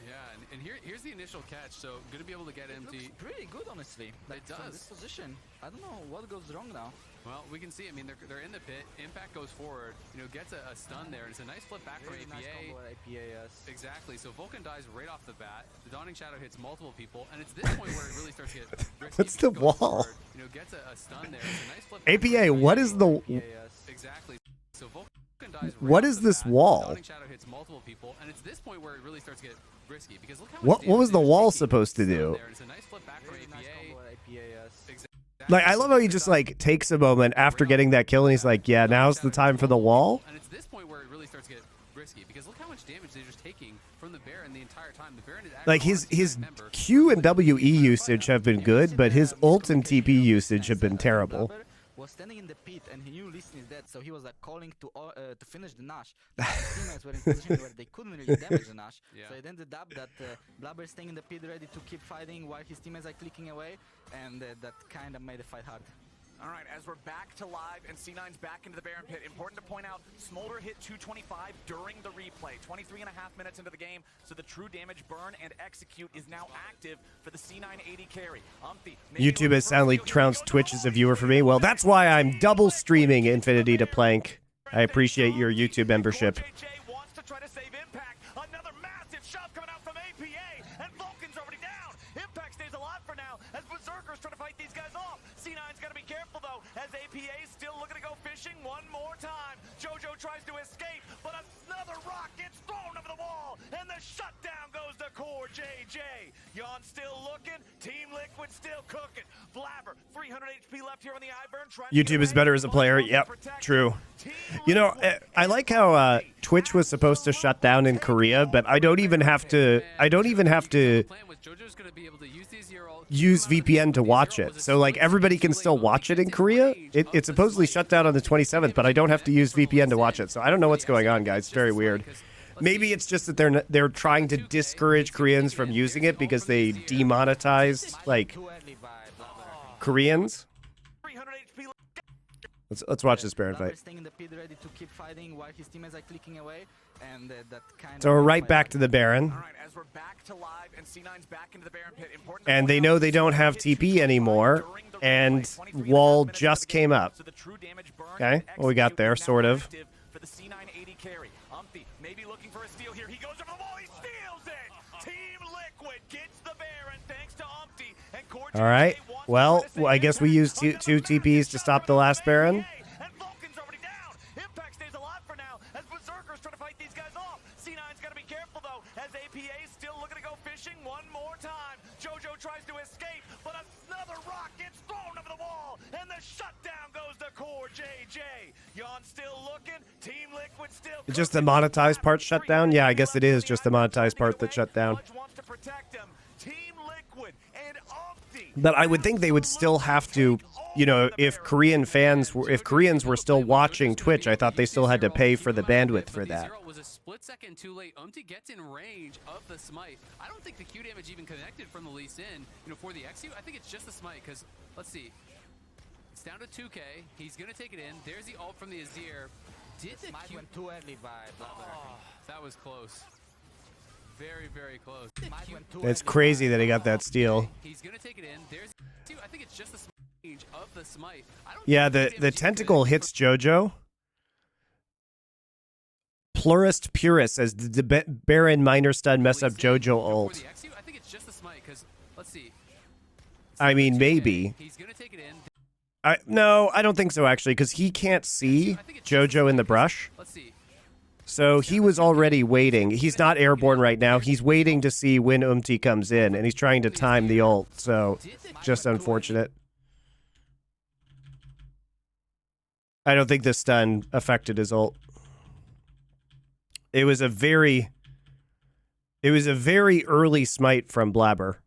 Yeah, and here's the initial catch. So gonna be able to get empty. Looks pretty good, honestly. Like, It does. from this position, I don't know what goes wrong now. Well, we can see. I mean, they're in the pit. Impact goes forward. You know, gets a stun there. And it's a nice flip back from Really APA. nice combo at APA, yes. Exactly. So Vulcan dies right off the bat. The Dawning Shadow hits multiple people, and it's this point where it really starts to get risky. What's the Goes wall? forward, you know, gets a stun there. It's a nice flip back APA, from what is the? APA, yes. Exactly. So Vulcan dies right What off is the this bat. wall? The Dawning Shadow hits multiple people, and it's this point where it really starts to get risky because look how What much was the damage wall they're taking. supposed to Stun do? there, and it's a nice flip back from Really nice APA. combo at APA, yes. Exactly. Like I love how he just like takes a moment after getting that kill and he's like, yeah, now's the time for the wall. And it's this point where it really starts to get risky because look how much damage they're just taking from the Baron the entire time. The Baron is Like his Q and WE usage have been good, but his ult and TP usage have been terrible. Was standing in the pit and he knew Lee Sin is dead, so he was like calling to finish the Nash. His teammates were in position where they couldn't really damage the Nash, so it ended up that Blabber is staying in the pit ready to keep fighting while his teammates are clicking away, and that kind of made the fight hard. All right, as we're back to live and C9's back into the Baron pit, important to point out, Smolder hit 225 during the replay, 23 and a half minutes into the game, so the true damage burn and execute is now active for the C980 carry. YouTube has soundly trounced Twitch as a viewer for me. Well, that's why I'm double streaming Infinity to Plank. I appreciate your YouTube membership. JJ wants to try to save Impact. Another massive shove coming out from APA, and Vulcan's already down. Impact stays alive for now as Berserker's trying to fight these guys off. C9's got to be careful though, as APA's still looking to go fishing one more time. Jojo tries to escape, but another rock gets thrown over the wall, and the shutdown goes to Core JJ. Yawn still looking, Team Liquid still cooking. Blabber, 300 HP left here on the Ivern. YouTube is better as a player. Yep, true. You know, I like how Twitch was supposed to shut down in Korea, but I don't even have to. Use VPN to watch it. So like everybody can still watch it in Korea. It's supposedly shut down on the 27th, but I don't have to use VPN to watch it. So I don't know what's going on, guys. It's very weird. Maybe it's just that they're trying to discourage Koreans from using it because they demonetized like Koreans. Let's watch this Baron fight. So we're right back to the Baron. And they know they don't have TP anymore, and wall just came up. Okay, well, we got there, sort of. For the C980 carry. Umpty maybe looking for a steal here. He goes over the wall, he steals it! Team Liquid gets the Baron thanks to Umpty. And All right, well, I guess we used two TPs to stop the last Baron. And Vulcan's already down. Impact stays alive for now as Berserker's trying to fight these guys off. C9's got to be careful though, as APA's still looking to go fishing one more time. Jojo tries to escape, but another rock gets thrown over the wall, and the shutdown goes to Core JJ. Yawn still looking, Team Liquid still. Just the monetized part shut down? Yeah, I guess it is just the monetized part that shut down. But I would think they would still have to, you know, if Koreans were still watching Twitch, I thought they still had to pay for the bandwidth for that. Was a split second too late. Umti gets in range of the smite. I don't think the Q damage even connected from the Lee Sin, you know, for the XU. I think it's just the smite because let's see. It's down to 2K. He's gonna take it in. There's the ult from the Azir. Did the Smite Q went too early by Blabber. that was close. Very, very close. It's crazy that he got that steal. He's gonna take it in. There's two. I think it's just the smite of the smite. I don't Yeah, think the tentacle hits JoJo. Plurist Purist says, did the Baron Minor Stud mess up JoJo ult? I think it's just the smite because let's see. I mean, maybe. He's gonna take it in. No, I don't think so, actually, because he can't see JoJo in the brush. Let's see. So he was already waiting. He's not airborne right now. He's waiting to see when comes in, and he's trying to time the ult. So just unfortunate. I don't think the stun affected his ult. It was a very early smite from Blabber.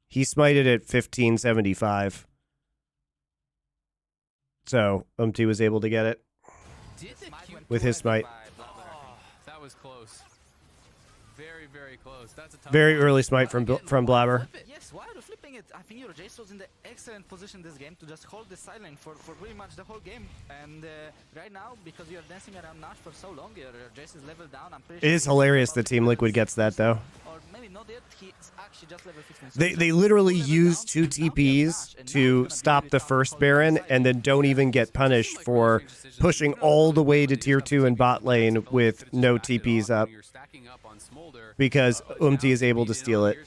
He smited at 1575. So was able to get it with his smite. That was close. Very, very close. That's a tough Very one. early smite from Blabber. Yes, why are you flipping it? I think your Jace was in the excellent position this game to just hold the sideline for pretty much the whole game. And right now, because you're dancing around Nash for so long, your Jace is leveled down. I'm pretty It sure is hilarious that Team Liquid gets that, though. Or maybe not yet. He's actually just level 15. So They literally use 2 TPs to stop the first Baron, and then don't even get punished for pushing all the way to tier 2 in bot lane with no TPs up, because is able to steal it.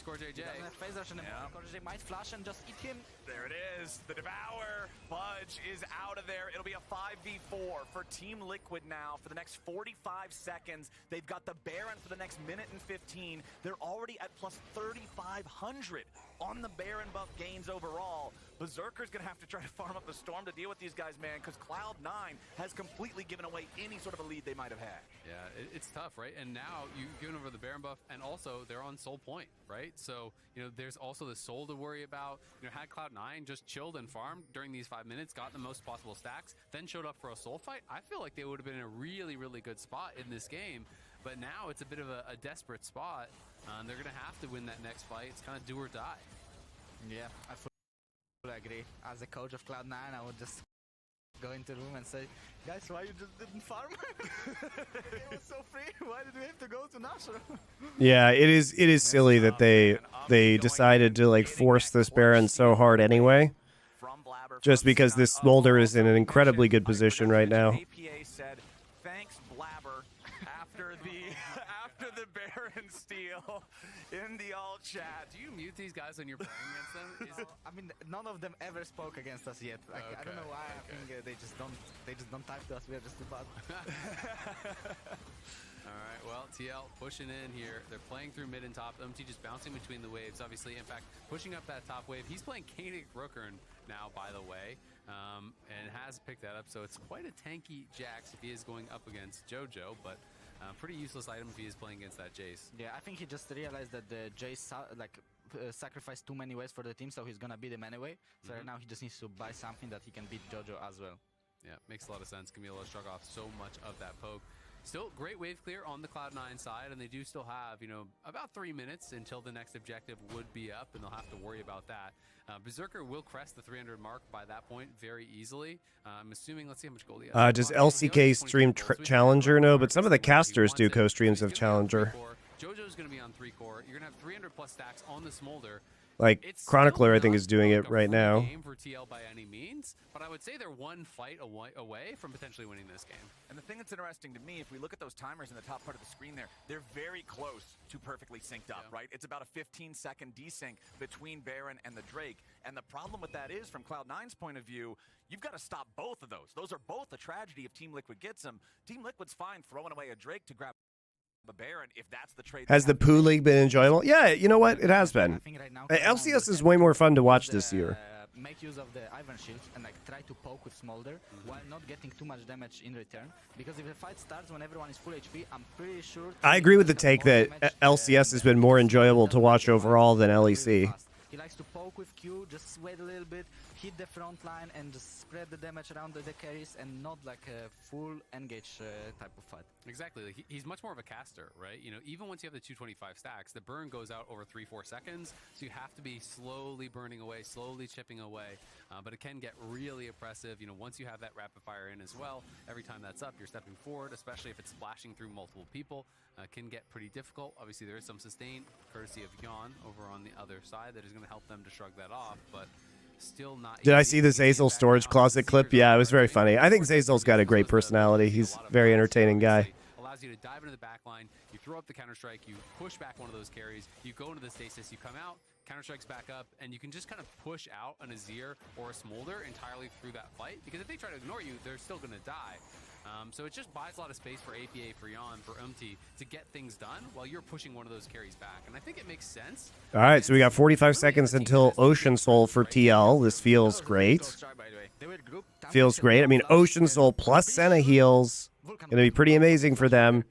Might flash and just eat him. There it is. The Devour. Fudge is out of there. It'll be a 5v4 for Team Liquid now for the next 45 seconds. They've got the Baron for the next minute and 15. They're already at plus 3,500 on the Baron buff gains overall. Berserker's going to have to try to farm up a Storm to deal with these guys, man, because Cloud9 has completely given away any sort of a lead they might have had. Yeah, it's tough, right? And now you've given over the Baron buff, and also they're on Soul Point, right? So, there's also the Soul to worry about. Had Cloud9 just chilled and farmed during these 5 minutes, got the most possible stacks, then showed up for a Soul fight, I feel like they would have been in a really, really good spot in this game. But now it's a bit of a desperate spot. They're going to have to win that next fight. It's kind of do or die. Yeah, I fully agree. As a coach of Cloud9, I would just go into the room and say, guys, why you just didn't farm? It was so free. Why did we have to go to Nashor? Yeah, it is silly that they decided to like force this Baron so hard anyway, just because this Smolder is in an incredibly good position right now. APA said, thanks, Blabber, after the Baron steal in the alt chat. Do you mute these guys when you're playing against them? I mean, none of them ever spoke against us yet. Like, I don't know why. I think they just don't type to us. We're just too bad. All right, well, TL pushing in here. They're playing through mid and top. MT just bouncing between the waves, obviously. In fact, pushing up that top wave. He's playing Koenig Rookern now, by the way, and has picked that up. So it's quite a tanky Jax if he is going up against JoJo, but pretty useless item if he is playing against that Jace. Yeah, I think he just realized that the Jace sacrificed too many ways for the team, so he's gonna beat him anyway. So right now he just needs to buy something that he can beat JoJo as well. Yeah, makes a lot of sense. Camilo struck off so much of that poke. Still great wave clear on the Cloud9 side, and they do still have, about 3 minutes until the next objective would be up, and they'll have to worry about that. Berserker will crest the 300 mark by that point very easily. I'm assuming, let's see how much gold he has. Does LCK stream Challenger? No, but some of the casters do co-streams of Challenger. JoJo's going to be on 3 core. You're going to have 300 plus stacks on the Smolder. Like, Chronicler, I think, is doing it right now. Game for TL by any means, but I would say they're one fight away from potentially winning this game. And the thing that's interesting to me, if we look at those timers in the top part of the screen there, they're very close to perfectly synced up, right? It's about a 15-second desync between Baron and the Drake. And the problem with that is, from Cloud9's point of view, you've got to stop both of those. Those are both a tragedy if Team Liquid gets them. Team Liquid's fine throwing away a Drake to grab the Baron if that's the trade. Has the Poo League been enjoyable? Yeah, you know what? It has been. Right now, LCS is way more fun to watch this year. Make use of the Ivan shield and try to poke with Smolder while not getting too much damage in return. Because if the fight starts when everyone is full HP, I'm pretty sure. I agree with the take that LCS has been more enjoyable to watch overall than LEC. He likes to poke with Q, just wait a little bit, hit the front line and just spread the damage around the carries and not like a full engage type of fight. Exactly. Like he's much more of a caster, right? You know, even once you have the 225 stacks, the burn goes out over 3-4 seconds, so you have to be slowly burning away, slowly chipping away. But it can get really oppressive. You know, once you have that rapid fire in as well, every time that's up, you're stepping forward, especially if it's splashing through multiple people. Can get pretty difficult. Obviously, there is some sustain, courtesy of Yawn over on the other side, that is going to help them to shrug that off, but still not. Did I see the Zazel storage closet clip? Yeah, it was very funny. I think Zazel's got a great personality. He's a very entertaining guy. Allows you to dive into the back line, you throw up the counter-strike, you push back one of those carries, you go into the stasis, you come out, counter-strikes back up, and you can just kind of push out an Azir or a Smolder entirely through that fight, because if they try to ignore you, they're still going to die. So it just buys a lot of space for APA, for Yawn, for to get things done while you're pushing one of those carries back. And I think it makes sense. All right, so we got 45 seconds until Ocean Soul for TL. This feels great. Feels great. I mean, Ocean Soul plus Senna heals. Going to be pretty amazing for them.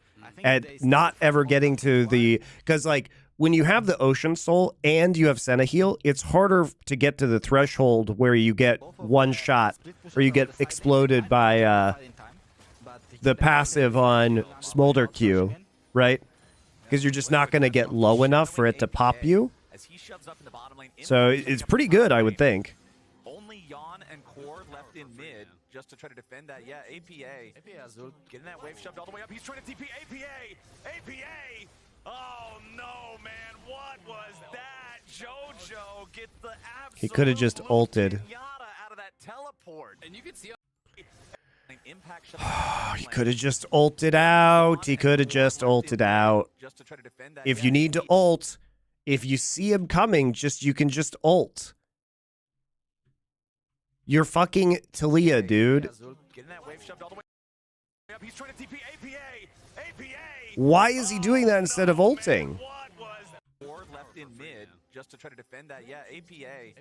And not ever getting to the... Because, like, when you have the Ocean Soul and you have Senna heal, it's harder to get to the threshold where you get one shot or you get exploded by... the passive on Smolder Q, right? Because you're just not going to get low enough for it to pop you. So it's pretty good, I would think. Only Yawn and Core left in mid just to try to defend that. Yeah, APA getting that wave shoved all the way up. He's trying to TP APA. Oh no, man, what was that? JoJo get the absolute He could have just ulted. out of that teleport. And you can see He could have just ulted out. He could have just ulted out. If you need to ult, if you see him coming, you can just ult. You're fucking Talia, dude. Why is he doing that instead of ulting? Left in mid just to try to defend that. Yeah, APA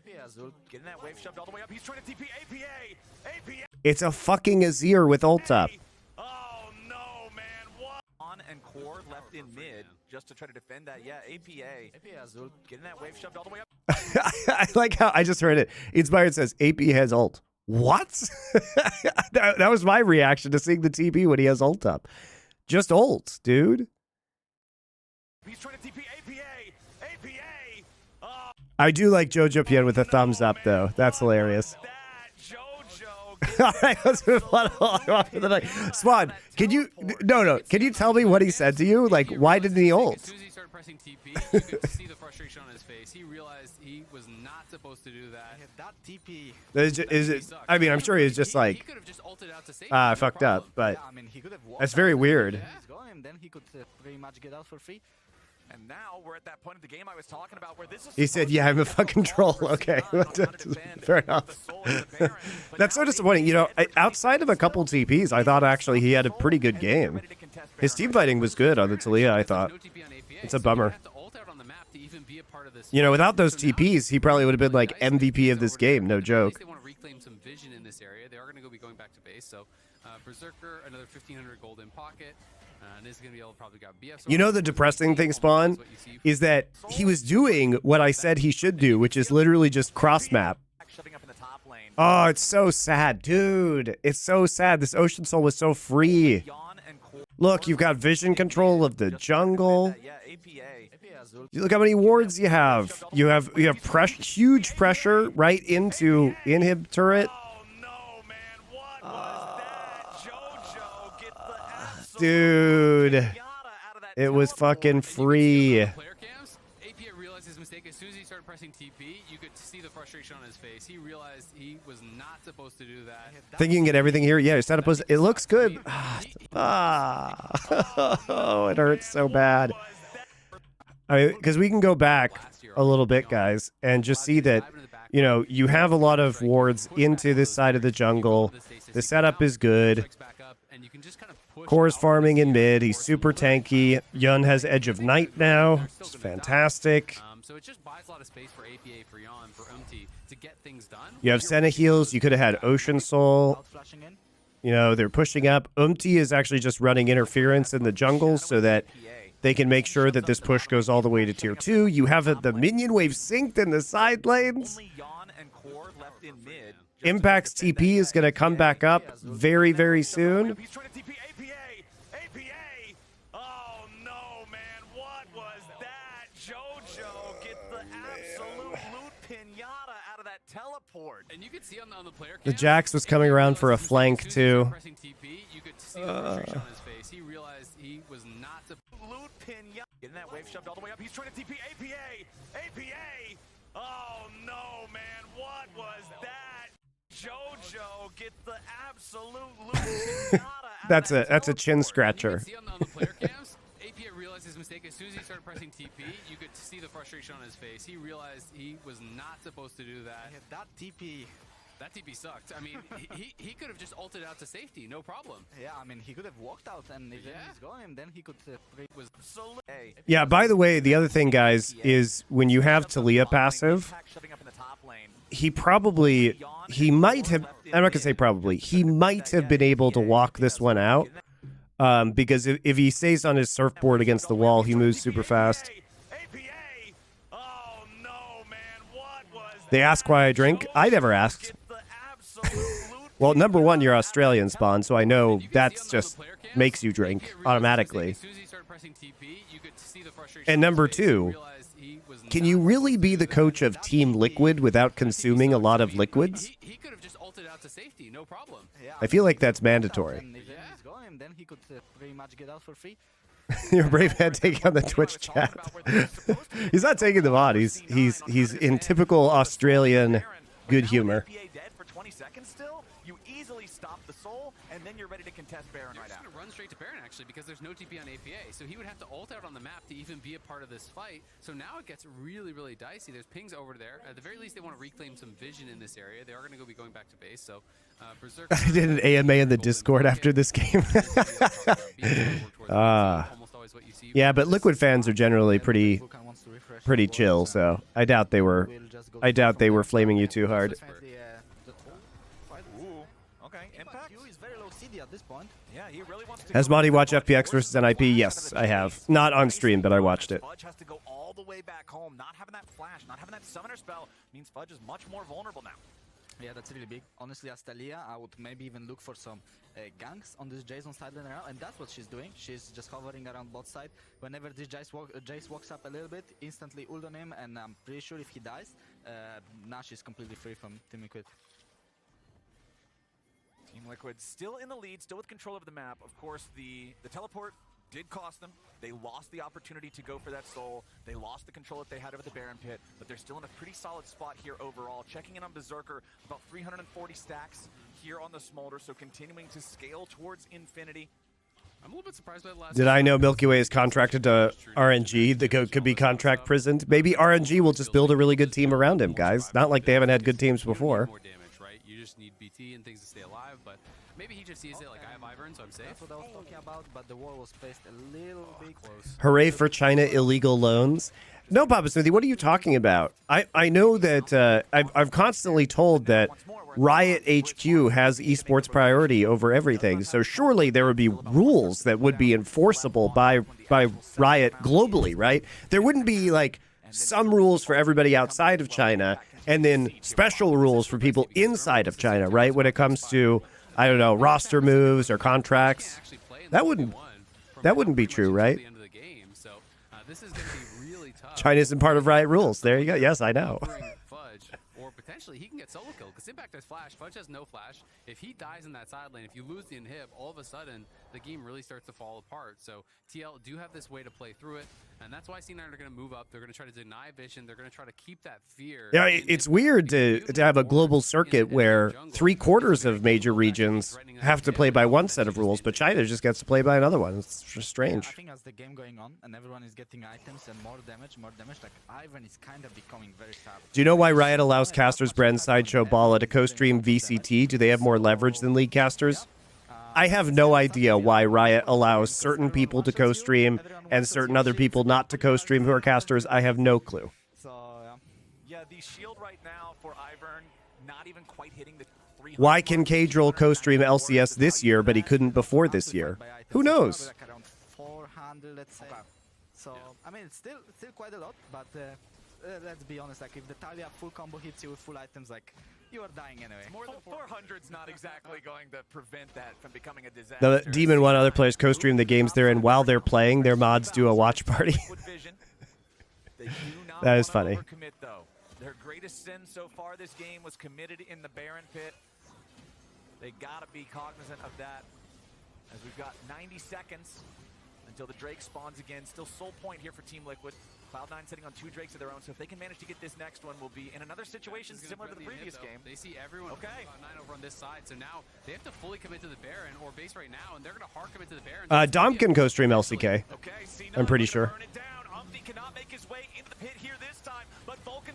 getting that wave shoved all the way up. He's trying to TP APA. It's a fucking Azir with ult up. Oh no, man! What? On and Core left in mid just to try to defend that. Yeah, APA getting that wave shoved all the way up. I like how I just heard it. Inspired says AP has ult. What? that was my reaction to seeing the TP when he has ult up. Just ult, dude. He's trying to TP APA. I do like JoJo PN with a thumbs up, though. That's hilarious. All right, let's move on for the night. Spawn, can you... No. Can you tell me what he said to you? Like, why didn't he ult? As soon as he started pressing TP, you could see the frustration on his face. He realized he was not supposed to do that. That TP. Is it? I mean, I'm sure he was just like, he could have just ulted out to save I fucked up, but I mean, he could have that's very weird. Then he could pretty much get out for free. And now we're at that point of the game I was talking about where this is. He said, yeah, I'm a fucking troll. Okay. Fair enough. That's so disappointing. You know, outside of a couple TPs, I thought actually he had a pretty good game. His team fighting was good on the Talia, I thought. It's a bummer. You know, without those TPs, he probably would have been like MVP of this game. No joke. They want to reclaim some vision in this area. They are going to be going back to base. So Berserker, another 1,500 gold in pocket. And is going to be able to probably grab BF. You know the depressing thing, Spawn, is that he was doing what I said he should do, which is literally just cross map. Oh, it's so sad, dude. It's so sad. This Ocean Soul was so free. Look, you've got vision control of the jungle. Look how many wards you have. You have huge pressure right into inhib turret. Dude, it was fucking free. AP realized his mistake as soon as he started pressing TP. You could see the frustration on his face. He realized he was not supposed to do that. Think you can get everything here? Yeah, setup was. It looks good. Oh, it hurts so bad. I mean, because we can go back a little bit, guys, and just see that, you know, you have a lot of wards into this side of the jungle. The setup is good. Core's farming in mid. He's super tanky. Yun has Edge of Night now. It's fantastic. So it just buys a lot of space for APA, for Yawn, for to get things done. You have Senna heals. You could have had Ocean Soul. You know, they're pushing up. is actually just running interference in the jungle so that they can make sure that this push goes all the way to tier 2. You have the minion wave synced in the side lanes. and Core left in mid. Impact's TP is going to come back up very, very soon. He's trying to TP APA. APA. Oh no, man. What was that? JoJo gets the absolute loot pinata out of that teleport. And you could see on the player The cam, Jax was coming around for a flank as soon as he started too. pressing TP, you could see the frustration on his face. He realized he was not to Loot pinata. Getting that wave shoved all the way up. He's trying to TP APA. APA. Oh no, man. What was that? JoJo gets the absolute loot pinata out That's of that a chin teleport. scratcher. You could see on the player cams, AP realized his mistake. As soon as he started pressing TP, you could see the frustration on his face. He realized he was not supposed to do that. Yeah, that TP. That TP sucked. I mean, he could have just ulted out to safety, no problem. Yeah, I mean, he could have walked out, and if Yeah. he's going, then he could Was So, hey, Yeah, by the way, the other thing, guys, is when you have Talia passive, shoving up in the top lane. he might have, I'm not going to say probably, he might have been able to walk this one out. Because if he stays on his surfboard against the wall, he moves super fast. Oh no, man. What was They ask why I drink. I never asked. Well, number one, you're Australian, Spawn, so I know that's just makes you drink automatically. And number two, can you really be the coach of Team Liquid without consuming a lot of liquids? He could have just ulted out to safety, no problem. I feel like that's mandatory. And if he's going, then he could pretty much get out for free. Your brave head taking on the Twitch chat. He's not taking them on. He's in typical Australian good humor. Dead for 20 seconds still. You easily stop the soul, and then you're ready to contest Baron You're right just after. going to run straight to Baron, actually, because there's no TP on APA. So he would have to ult out on the map to even be a part of this fight. So now it gets really, really dicey. There's pings over there. At the very least, they want to reclaim some vision in this area. They are going to be going back to base. So Berserk... I did an AMA in the Discord after this game. Yeah, but Liquid fans are generally pretty chill, so I doubt they were flaming you too hard. Ooh, okay. Impact? Is very low CD at this point. Yeah, he really wants to Has go Monty for watched the FPX versus NIP? Yes, I have. Not on stream, but I watched it. Fudge has to go all the way back home. Not having that flash, not having that summoner spell means Fudge is much more vulnerable now. Yeah, that's really big. Honestly, as Talia, I would maybe even look for some ganks on this Jace on side lane around, and that's what she's doing. She's just hovering around bot side. Whenever this Jace walks up a little bit, instantly ult on him, and I'm pretty sure if he dies, now she's completely free from Team Liquid. Team Liquid still in the lead, still with control of the map. Of course, the teleport did cost them. They lost the opportunity to go for that soul. They lost the control that they had over the Baron pit, but they're still in a pretty solid spot here overall. Checking in on Berserker, about 340 stacks here on the Smolder, so continuing to scale towards infinity. I'm a little bit surprised by the last... Did I know Milky Way is contracted to RNG? The goat could be contract prisoned. Maybe RNG will just build a really good team around him, guys. Not like they haven't had good teams before. More damage, right? You just need BT and things to stay alive, but maybe he just sees it like I have Ivern, so I'm safe. That's what I was talking about, but the wall was placed a little bit Close. Hooray for China illegal loans. No, Papa Smithy, what are you talking about? I know that I've constantly told that Riot HQ has esports priority over everything. So surely there would be rules that would be enforceable by Riot globally, right? There wouldn't be like some rules for everybody outside of China and then special rules for people inside of China, right? When it comes to, I don't know, roster moves or contracts. That wouldn't be true, right? This is going to be really tough. China isn't part of Riot rules. There you go. Yes, I know. Fudge, or potentially he can get solo kill because Impact has flash. Fudge has no flash. If he dies in that side lane, if you lose the inhib, all of a sudden the game really starts to fall apart. So TL do have this way to play through it, and that's why C9 are going to move up. They're going to try to deny vision. They're going to try to keep that fear. Yeah, it's weird to have a global circuit where 3/4 of major regions have to play by one set of rules, but China just gets to play by another one. It's just strange. I think as the game going on and everyone is getting items and more damage, like Ivern is kind of becoming very savage. Do you know why Riot allows casters Bren, Sideshow, Balla to co-stream VCT? Do they have more leverage than League casters? I have no idea why Riot allows certain people to co-stream and certain other people not to co-stream who are casters. I have no clue. So, yeah, the shield right now for Ivern, not even quite hitting the 300. Why can Cadril co-stream LCS this year, but he couldn't before this year? Who knows? Like around 400, let's say. So, I mean, it's still quite a lot, but let's be honest, like if the Talia full combo hits you with full items, like you are dying anyway. More than 400's not exactly going to prevent that from becoming a disaster. The Demon One other players co-stream the games they're in while they're playing. Their mods do a watch party. They do not That is wanna funny. overcommit, though. Their greatest sin so far this game was committed in the Baron pit. They gotta be cognizant of that, as we've got 90 seconds until the Drake spawns again. Still soul point here for Team Liquid. Cloud9 sitting on 2 Drakes of their own, so if they can manage to get this next one, we'll be in another situation similar to the previous game. They see everyone Okay. Cloud9 over on this side, so now they have to fully commit to the Baron or base right now, and they're going to hard commit to the Baron. Dom can co-stream LCK. Okay, C9 I'm pretty looking to sure. burn it down. Umpty cannot make his way into the pit here this time, but Vulcan.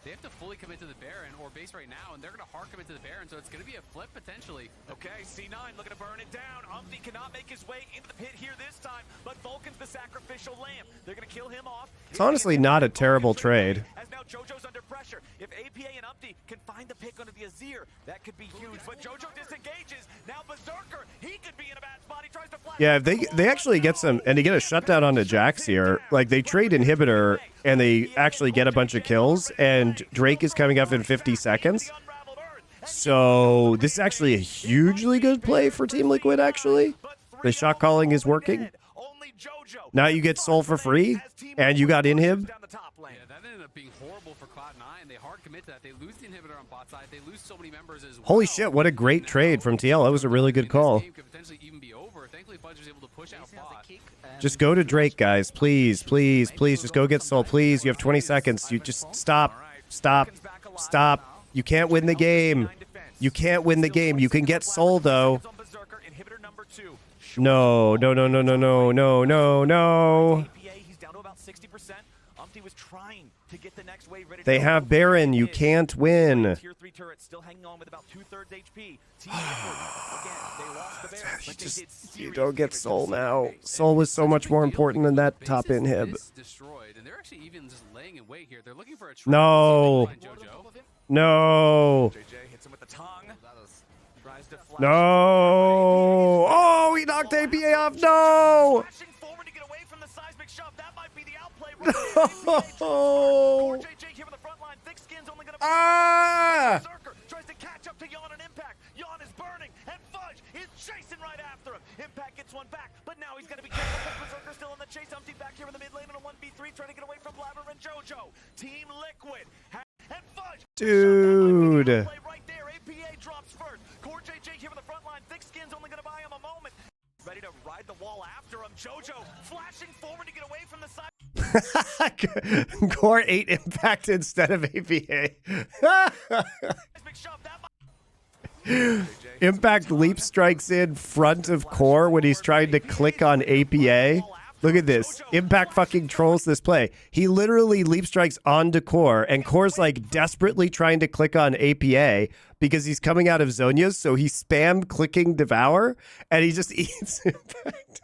They have to fully commit to the Baron or base right now, and they're going to hard commit to the Baron, so it's going to be a flip potentially. Okay, C9 looking to burn it down. Umpty cannot make his way into the pit here this time, but Vulcan's the sacrificial lamb. They're going to kill him off. It's honestly not a terrible trade. As now JoJo's under pressure. If APA and Umpty can find the pick onto the Azir, that could be huge. But JoJo disengages. Now Berserker, he could be in a bad spot. He tries to flash. Yeah, if they actually get some, and they get a shutdown onto Jax here. Like, they trade inhibitor, and they actually get a bunch of kills, and Drake is coming up in 50 seconds. So this is actually a hugely good play for Team Liquid, actually. The shot calling is working. Now you get Soul for free, and you got Inhib. Yeah, that ended up being horrible for Cloud9. They hard commit to that. They lose the inhibitor on bot side. They lose so many members as well. Holy shit, what a great trade from TL. That was a really good call. This game could potentially even be over. Thankfully, Fudge was able to push out bot. Just go to Drake, guys. Please, please, please. Just go get Soul, please. You have 20 seconds. You just stop. Stop. Stop. You can't win the game. You can't win the game. You can get Soul, though. No, no, no, no, no, no, no, no, no. They have Baron. You can't win. Tier 3 turret still hanging on with about 2/3 HP. You don't get Soul now. Soul was so much more important than that top inhib. Destroyed, and they're actually even just laying in wait here. They're looking for a No. No. JJ hits him with the tongue. Tries to flash. No. Oh, he knocked APA off. No. Flashing forward to get away from the seismic shove. That might be the outplay right there. No. JJ here on the front line. Thick skin's only gonna Ah. Berserker tries to catch up to Yawn on Impact. Yawn is burning, and Fudge is chasing right after him. Impact gets one back, but now he's gonna be careful because Berserker still on the chase. Umpty back here in the mid lane in a 1v3, trying to get away from Blabber and JoJo. Team Liquid and Fudge. Dude. Right there. APA drops first. Core JJ here in the front line. Thick skin's only gonna buy him a moment. Ready to ride the wall after him. JoJo flashing forward to get away from the side. Core 8 impact instead of APA. Impact leap strikes in front of Core when he's trying to click on APA. Look at this. Impact fucking trolls this play. He literally leap strikes onto Core, and Core's like desperately trying to click on APA because he's coming out of Zonia's, so he spammed clicking Devour, and he just eats Impact.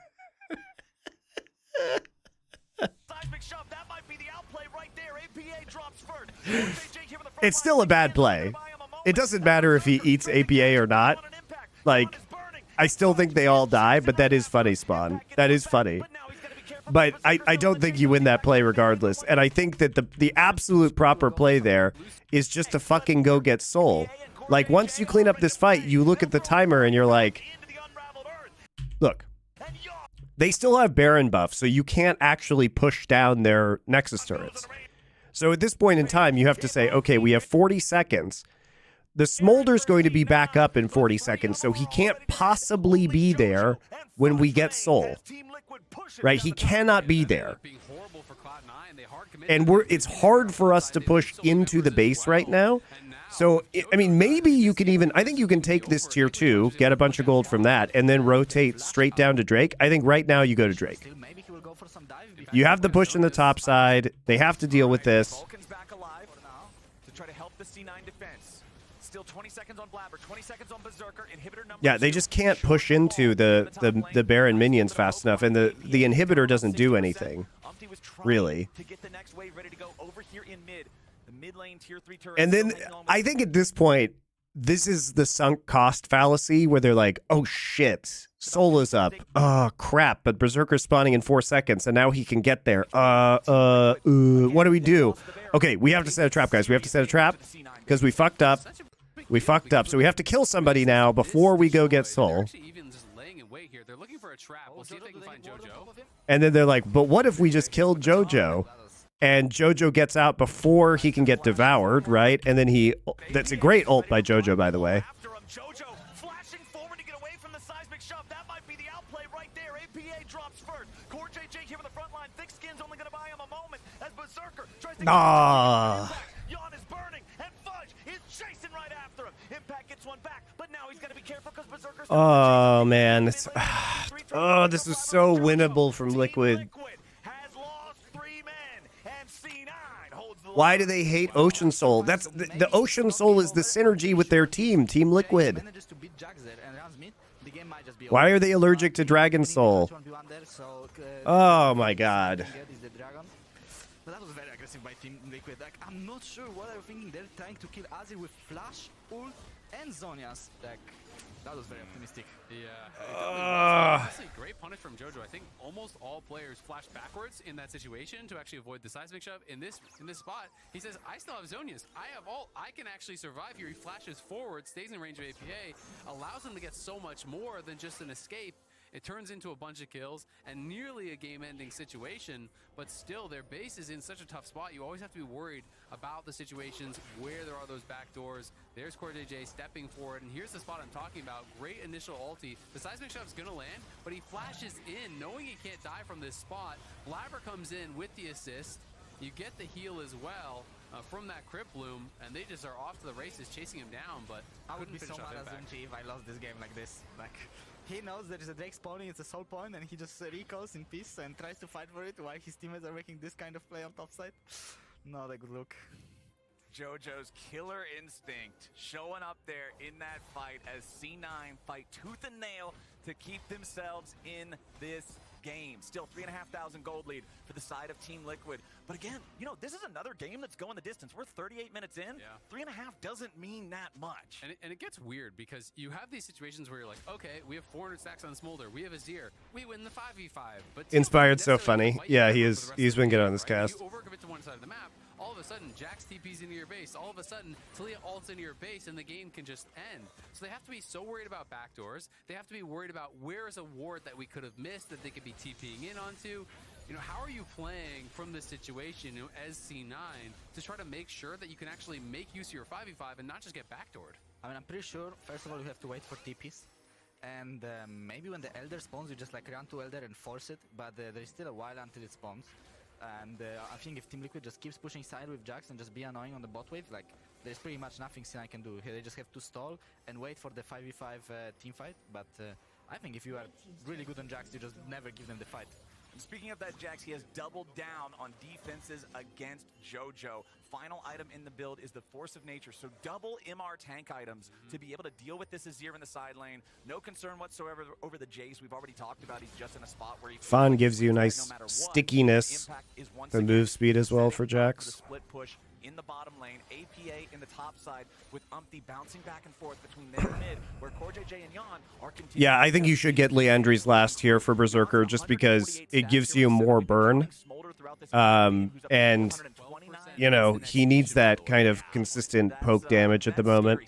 It's still a bad play. It doesn't matter if he eats APA or not. Like, I still think they all die, but that is funny, Spawn. That is funny. But I don't think you win that play regardless. And I think that the absolute proper play there is just to fucking go get Soul. Like, once you clean up this fight, you look at the timer and you're like, look, they still have Baron buff, so you can't actually push down their Nexus turrets. So at this point in time, you have to say, okay, we have 40 seconds. The Smolder's going to be back up in 40 seconds, so he can't possibly be there when we get Soul. Right? He cannot be there. And it's hard for us to push into the base right now. So, I mean, maybe you can even... I think you can take this tier 2, get a bunch of gold from that, and then rotate straight down to Drake. I think right now you go to Drake. You have the push in the top side. They have to deal with this. Vulcan's back alive to try to help the C9 defense. Still 20 seconds on Blabber, 20 seconds on Berserker. Inhibitor number Yeah, they 2. just can't push into the Baron minions fast enough, and the inhibitor doesn't do anything, Umpty was trying really. to get the next wave ready to go over here in mid. The mid lane tier 3 turret. And then still hanging on with I think at this point, this is the sunk cost fallacy where they're like, oh shit, Soul is up. Oh crap, but Berserker's spawning in 4 seconds and now he can get there. What do we do? Okay, we have to set a trap, guys. We have to set a trap because we fucked up. We fucked up. So we have to kill somebody now before we go get Soul. They're looking for a trap. We'll see if they can find JoJo. And then they're like, but what if we just killed JoJo? And JoJo gets out before he can get devoured, right? And then that's a great ult by JoJo, by the way. JoJo flashing forward to get away from the seismic shove. That might be the outplay right there. APA drops first. Core JJ here on the front line. Thick Skin's only going to buy him a moment as Berserker tries to Yon is burning, and Fudge is chasing right after him. Impact gets one back, but now he's got to be careful because Berserker's oh, man. Oh, this is so winnable from Liquid. Why do they hate Ocean Soul? That's the Ocean Soul is the synergy with their team, Team Liquid. Why are they allergic to Dragon Soul? Oh my god. But that was very aggressive by Team Liquid. Like, I'm not sure what they're thinking. They're trying to kill Azir with Flash, Ult, and Zhonya's. Like, that was very optimistic. Yeah. Honestly, great punish from JoJo. I think almost all players flash backwards in that situation to actually avoid the seismic shove. In this spot, he says, I still have Zhonya's. I have ult. I can actually survive here. He flashes forward, stays in range of APA, allows him to get so much more than just an escape. It turns into a bunch of kills and nearly a game-ending situation, but still their base is in such a tough spot. You always have to be worried about the situations where there are those back doors. There's Core JJ stepping forward, and here's the spot I'm talking about. Great initial ulti. The seismic shove's gonna land, but he flashes in knowing he can't die from this spot. Blabber comes in with the assist. You get the heal as well from that Crypt Bloom, and they just are off to the races chasing him down, but I would be so mad as Zunchi if I lost this game like this. Like, he knows there is a Drake spawning, it's a soul point, and he just recalls in peace and tries to fight for it while his teammates are making this kind of play on top side. Not a good look. JoJo's killer instinct showing up there in that fight as C9 fight tooth and nail to keep themselves in this game. Still 3,500 gold lead for the side of Team Liquid. But again, you know, this is another game that's going the distance. We're 38 minutes in. Yeah. 3.5 doesn't mean that much. And it gets weird because you have these situations where you're like, okay, we have 400 stacks on Smolder. We have Azir. We win the 5v5. But Inspired's so funny. Yeah, he's been good on this cast. You overcommit to one side of the map. All of a sudden, Jax TP's into your base. All of a sudden, Talia ults into your base, and the game can just end. So they have to be so worried about backdoors. They have to be worried about where is a ward that we could have missed that they could be TPing in onto. You know, how are you playing from this situation, you know, as C9 to try to make sure that you can actually make use of your 5v5 and not just get backdoored? I mean, I'm pretty sure, first of all, you have to wait for TPs. And maybe when the Elder spawns, you just like run to Elder and force it. But there is still a while until it spawns. And I think if Team Liquid just keeps pushing side with Jax and just be annoying on the bot wave, like, there's pretty much nothing C9 can do. Here they just have to stall and wait for the 5v5 team fight. But I think if you are really good on Jax, you just never give them the fight. Speaking of that, Jax, he has doubled down on defenses against JoJo. Final item in the build is the Force of Nature, so double MR tank items to be able to deal with this Azir in the side lane. No concern whatsoever over the Jace. We've already talked about he's just in a spot where he Fawn gives you nice stickiness, the move speed as well for Jax. The split push in the bottom lane, APA in the top side with Umpty bouncing back and forth between them and mid, where Core JJ and Yon are continuing. Yeah, I think you should get Leandri's last here for Berserker just because it gives you more burn. And, you know, he needs that kind of consistent poke damage at the moment.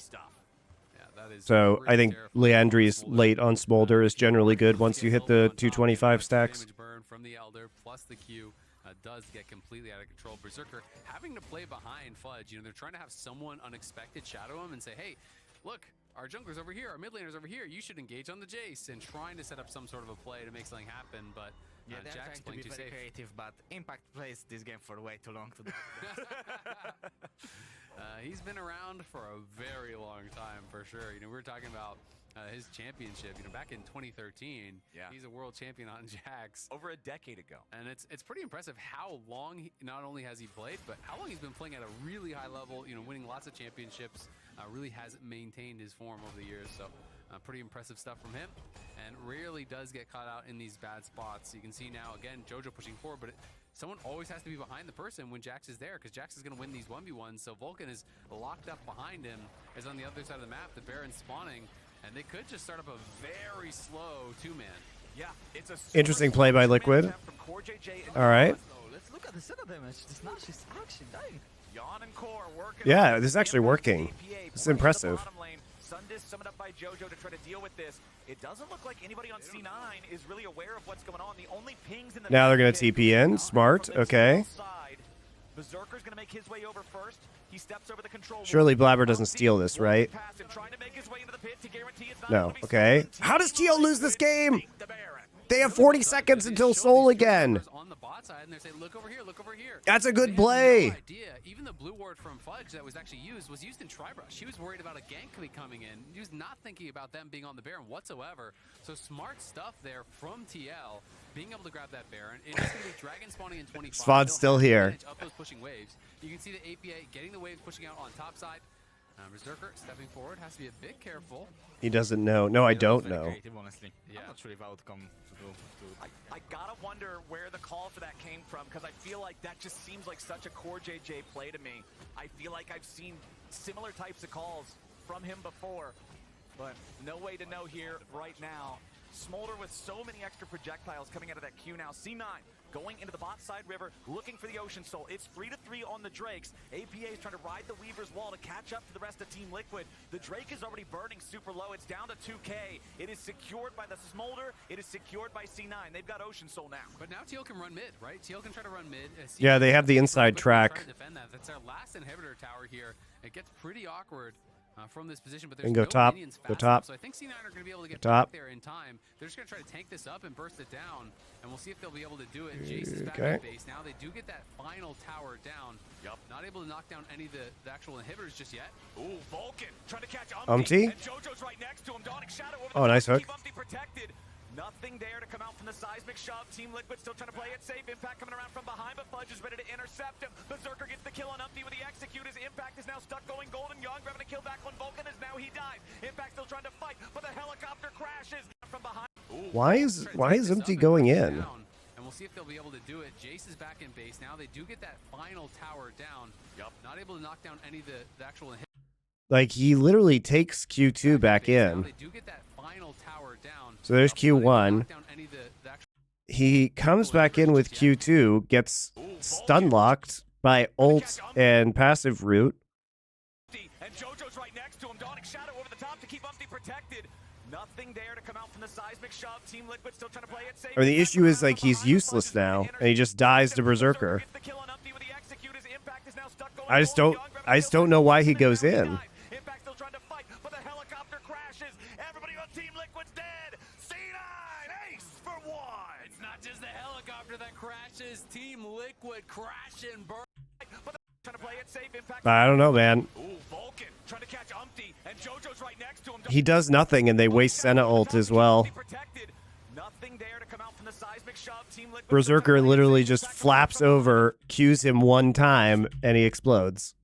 So I think Leandri's late on Smolder is generally good once you hit the 225 stacks. From the Elder plus the Q does get completely out of control. Berserker having to play behind Fudge. You know, they're trying to have someone unexpected shadow him and say, hey, look, our jungler's over here, our mid laner's over here. You should engage on the Jace, and trying to set up some sort of a play to make something happen. But yeah, they're Jax trying to be very creative, but Impact plays this game for way too long to do. He's been around for a very long time, for sure. You know, we were talking about his championship, you know, back in 2013. Yeah. He's a world champion on Jax. Over a decade ago. And it's pretty impressive how long, not only has he played, but how long he's been playing at a really high level, you know, winning lots of championships, really has maintained his form over the years. So pretty impressive stuff from him, and rarely does get caught out in these bad spots. You can see now, again, JoJo pushing forward, but someone always has to be behind the person when Jax is there, because Jax is going to win these 1v1s. So Vulcan is locked up behind him, is on the other side of the map. The Baron's spawning, and they could just start up a very slow 2-man. Yeah, it's a Interesting play by Liquid. All right. Let's look at the center damage. This Nash is actually dying. Yawn and Core working. Yeah, this is actually working. This is impressive. Sundis summoned up by JoJo to try to deal with this. It doesn't look like anybody on C9 is really aware of what's going on. The only pings in the Now they're going to TP in. Smart. Okay. Berserker's going to make his way over first. He steps over the control. Surely Blabber doesn't steal this, right? No. Okay. How does TL lose this game? They have 40 seconds until Soul again. On the bot side, and they say, look over here, look over here. That's a good They play. had no idea. Even the blue ward from Fudge that was actually used was used in Tribrush. He was worried about a gank coming in. He was not thinking about them being on the Baron whatsoever. So smart stuff there from TL, being able to grab that Baron. It is going to be Dragon spawning in 25. Svod's still here. Up those pushing waves. You can see the APA getting the waves pushing out on top side. Berserker stepping forward, has to be a bit careful. He doesn't know. No, I don't know. Creative, honestly. Yeah. I'm not sure if I would come to do. I gotta wonder where the call for that came from, because I feel like that just seems like such a core JJ play to me. I feel like I've seen similar types of calls from him before, but no way to know here right now. Smolder with so many extra projectiles coming out of that Q now. C9 going into the bot side river, looking for the Ocean Soul. It's 3-3 on the Drakes. APA is trying to ride the Weaver's wall to catch up to the rest of Team Liquid. The Drake is already burning super low. It's down to 2K. It is secured by the Smolder. It is secured by C9. They've got Ocean Soul now. But now TL can run mid, right? TL can try to run mid. Yeah, they have the inside track. Try to defend that. That's our last inhibitor tower here. It gets pretty awkward from this position, but there's And go no top. minions Go fast top. enough, so I think C9 are going to be able to get top. back there in time. They're just going to try to tank this up and burst it down, and we'll see if they'll be able to do it. Jace is back Okay. at base now. They do get that final tower down. Yup. Not able to knock down any of the actual inhibitors just yet. Ooh, Vulcan trying to catch Umpty? And JoJo's right next to him. Dawning Shadow over Oh, the nice top to hook. keep Umpty protected. Nothing there to come out from the seismic shove. Team Liquid still trying to play it safe. Impact coming around from behind, but Fudge is ready to intercept him. Berserker gets the kill on Umpty with the execute. His Impact is now stuck going golden. Young grabbing a kill back on Vulcan as now he dies. Impact still trying to fight, but the helicopter crashes from behind. Why is Empty going in? And we'll see if they'll be able to do it. Jace is back in base now. They do get that final tower down. Yup. Not able to knock down any of the actual inhibitors. Like, he literally takes Q2 back in. They do get that final tower down. So there's Q1. He comes back in with Q2, gets stun locked by ult and passive root. And JoJo's right next to him. Dawning Shadow over the top to keep Umpty protected. Nothing there to come out from the seismic shove. Team Liquid still trying to play it safe. Or the issue is, like, he's useless now, and he just dies to Berserker. I just don't know why he goes in. Impact still trying to fight, but the helicopter crashes. Everybody on Team Liquid's dead. C9 ace for one. It's not just the helicopter that crashes. Team Liquid crash and burn. But trying to play it safe. Impact. I don't know, man. Ooh, Vulcan trying to catch Umpty, and JoJo's right next to him. He does nothing, and they waste Senna ult as well. Nothing there to come out from the seismic shove. Team Liquid Berserker literally just flaps over, cues him one time, and he explodes.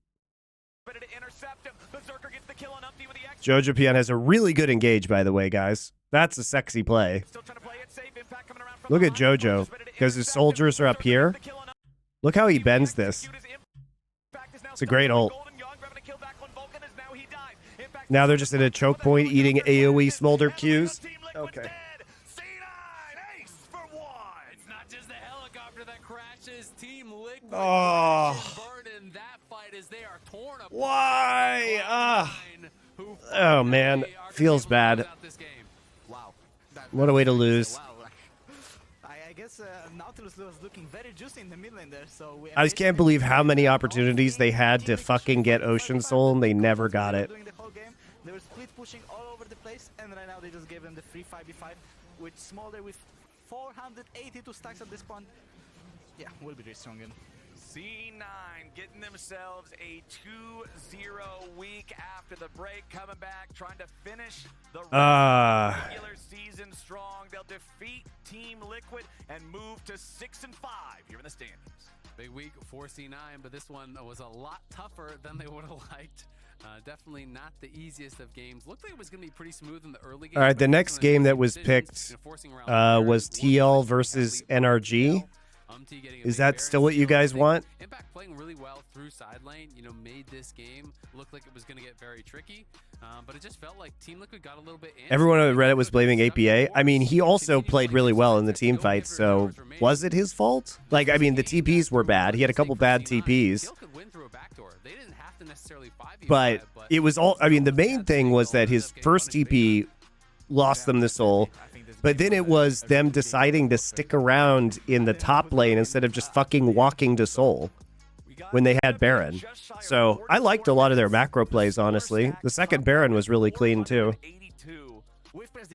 ready to intercept him. Berserker gets the kill on Umpty with the X. Jojo Pian has a really good engage, by the way, guys. That's a sexy play. Still trying to play it safe. Impact coming around from Look at behind. Jojo, Fudge is ready to because his intercept him. soldiers are up Berserker here. gets the kill on Umpty. Look how he The bends this. execute is Impact is now It's a great stuck on ult. Golden Young, grabbing a kill back on Vulcan as now he dies. Impact Now they're just in a choke point eating AoE smolder Qs. Okay. C9 ace for one. It's not just the helicopter that crashes. Team Liquid Oh. crash and burn in that fight as they are torn apart. Why? Who Oh, man. finally are Feels able to bad. close out this game. Wow. What a way to lose. Wow. I guess Nautilus was looking very juicy in the mid lane there. So I just can't believe how many opportunities they had to fucking get Ocean Soul, and they never got it. During the whole game, they were split pushing all over the place, and right now they just gave them the free 5v5 with Smolder with 482 stacks at this point. Yeah, will be very strong in. C9 getting themselves a 2-0 week after the break, coming back, trying to finish the regular season strong. They'll defeat Team Liquid and move to 6-5 here in the standings. Big week for C9, but this one was a lot tougher than they would have liked. Definitely not the easiest of games. Looked like it was going to be pretty smooth in the early game. All right, the next game that was picked was TL versus NRG. Getting Is that still what you guys want? Impact playing really well through side lane, made this game look like it was going to get very tricky. But it just felt like Team Liquid got a little bit. Everyone on Reddit was blaming APA. I mean, he also played really well in the team fight, so was it his fault? Like, I mean, the TPs were bad. He had a couple bad TPs. But it was all, I mean, the main thing was that his first TP lost them the soul. But then it was them deciding to stick around in the top lane instead of just fucking walking to soul when they had Baron. So I liked a lot of their macro plays, honestly. The second Baron was really clean, too.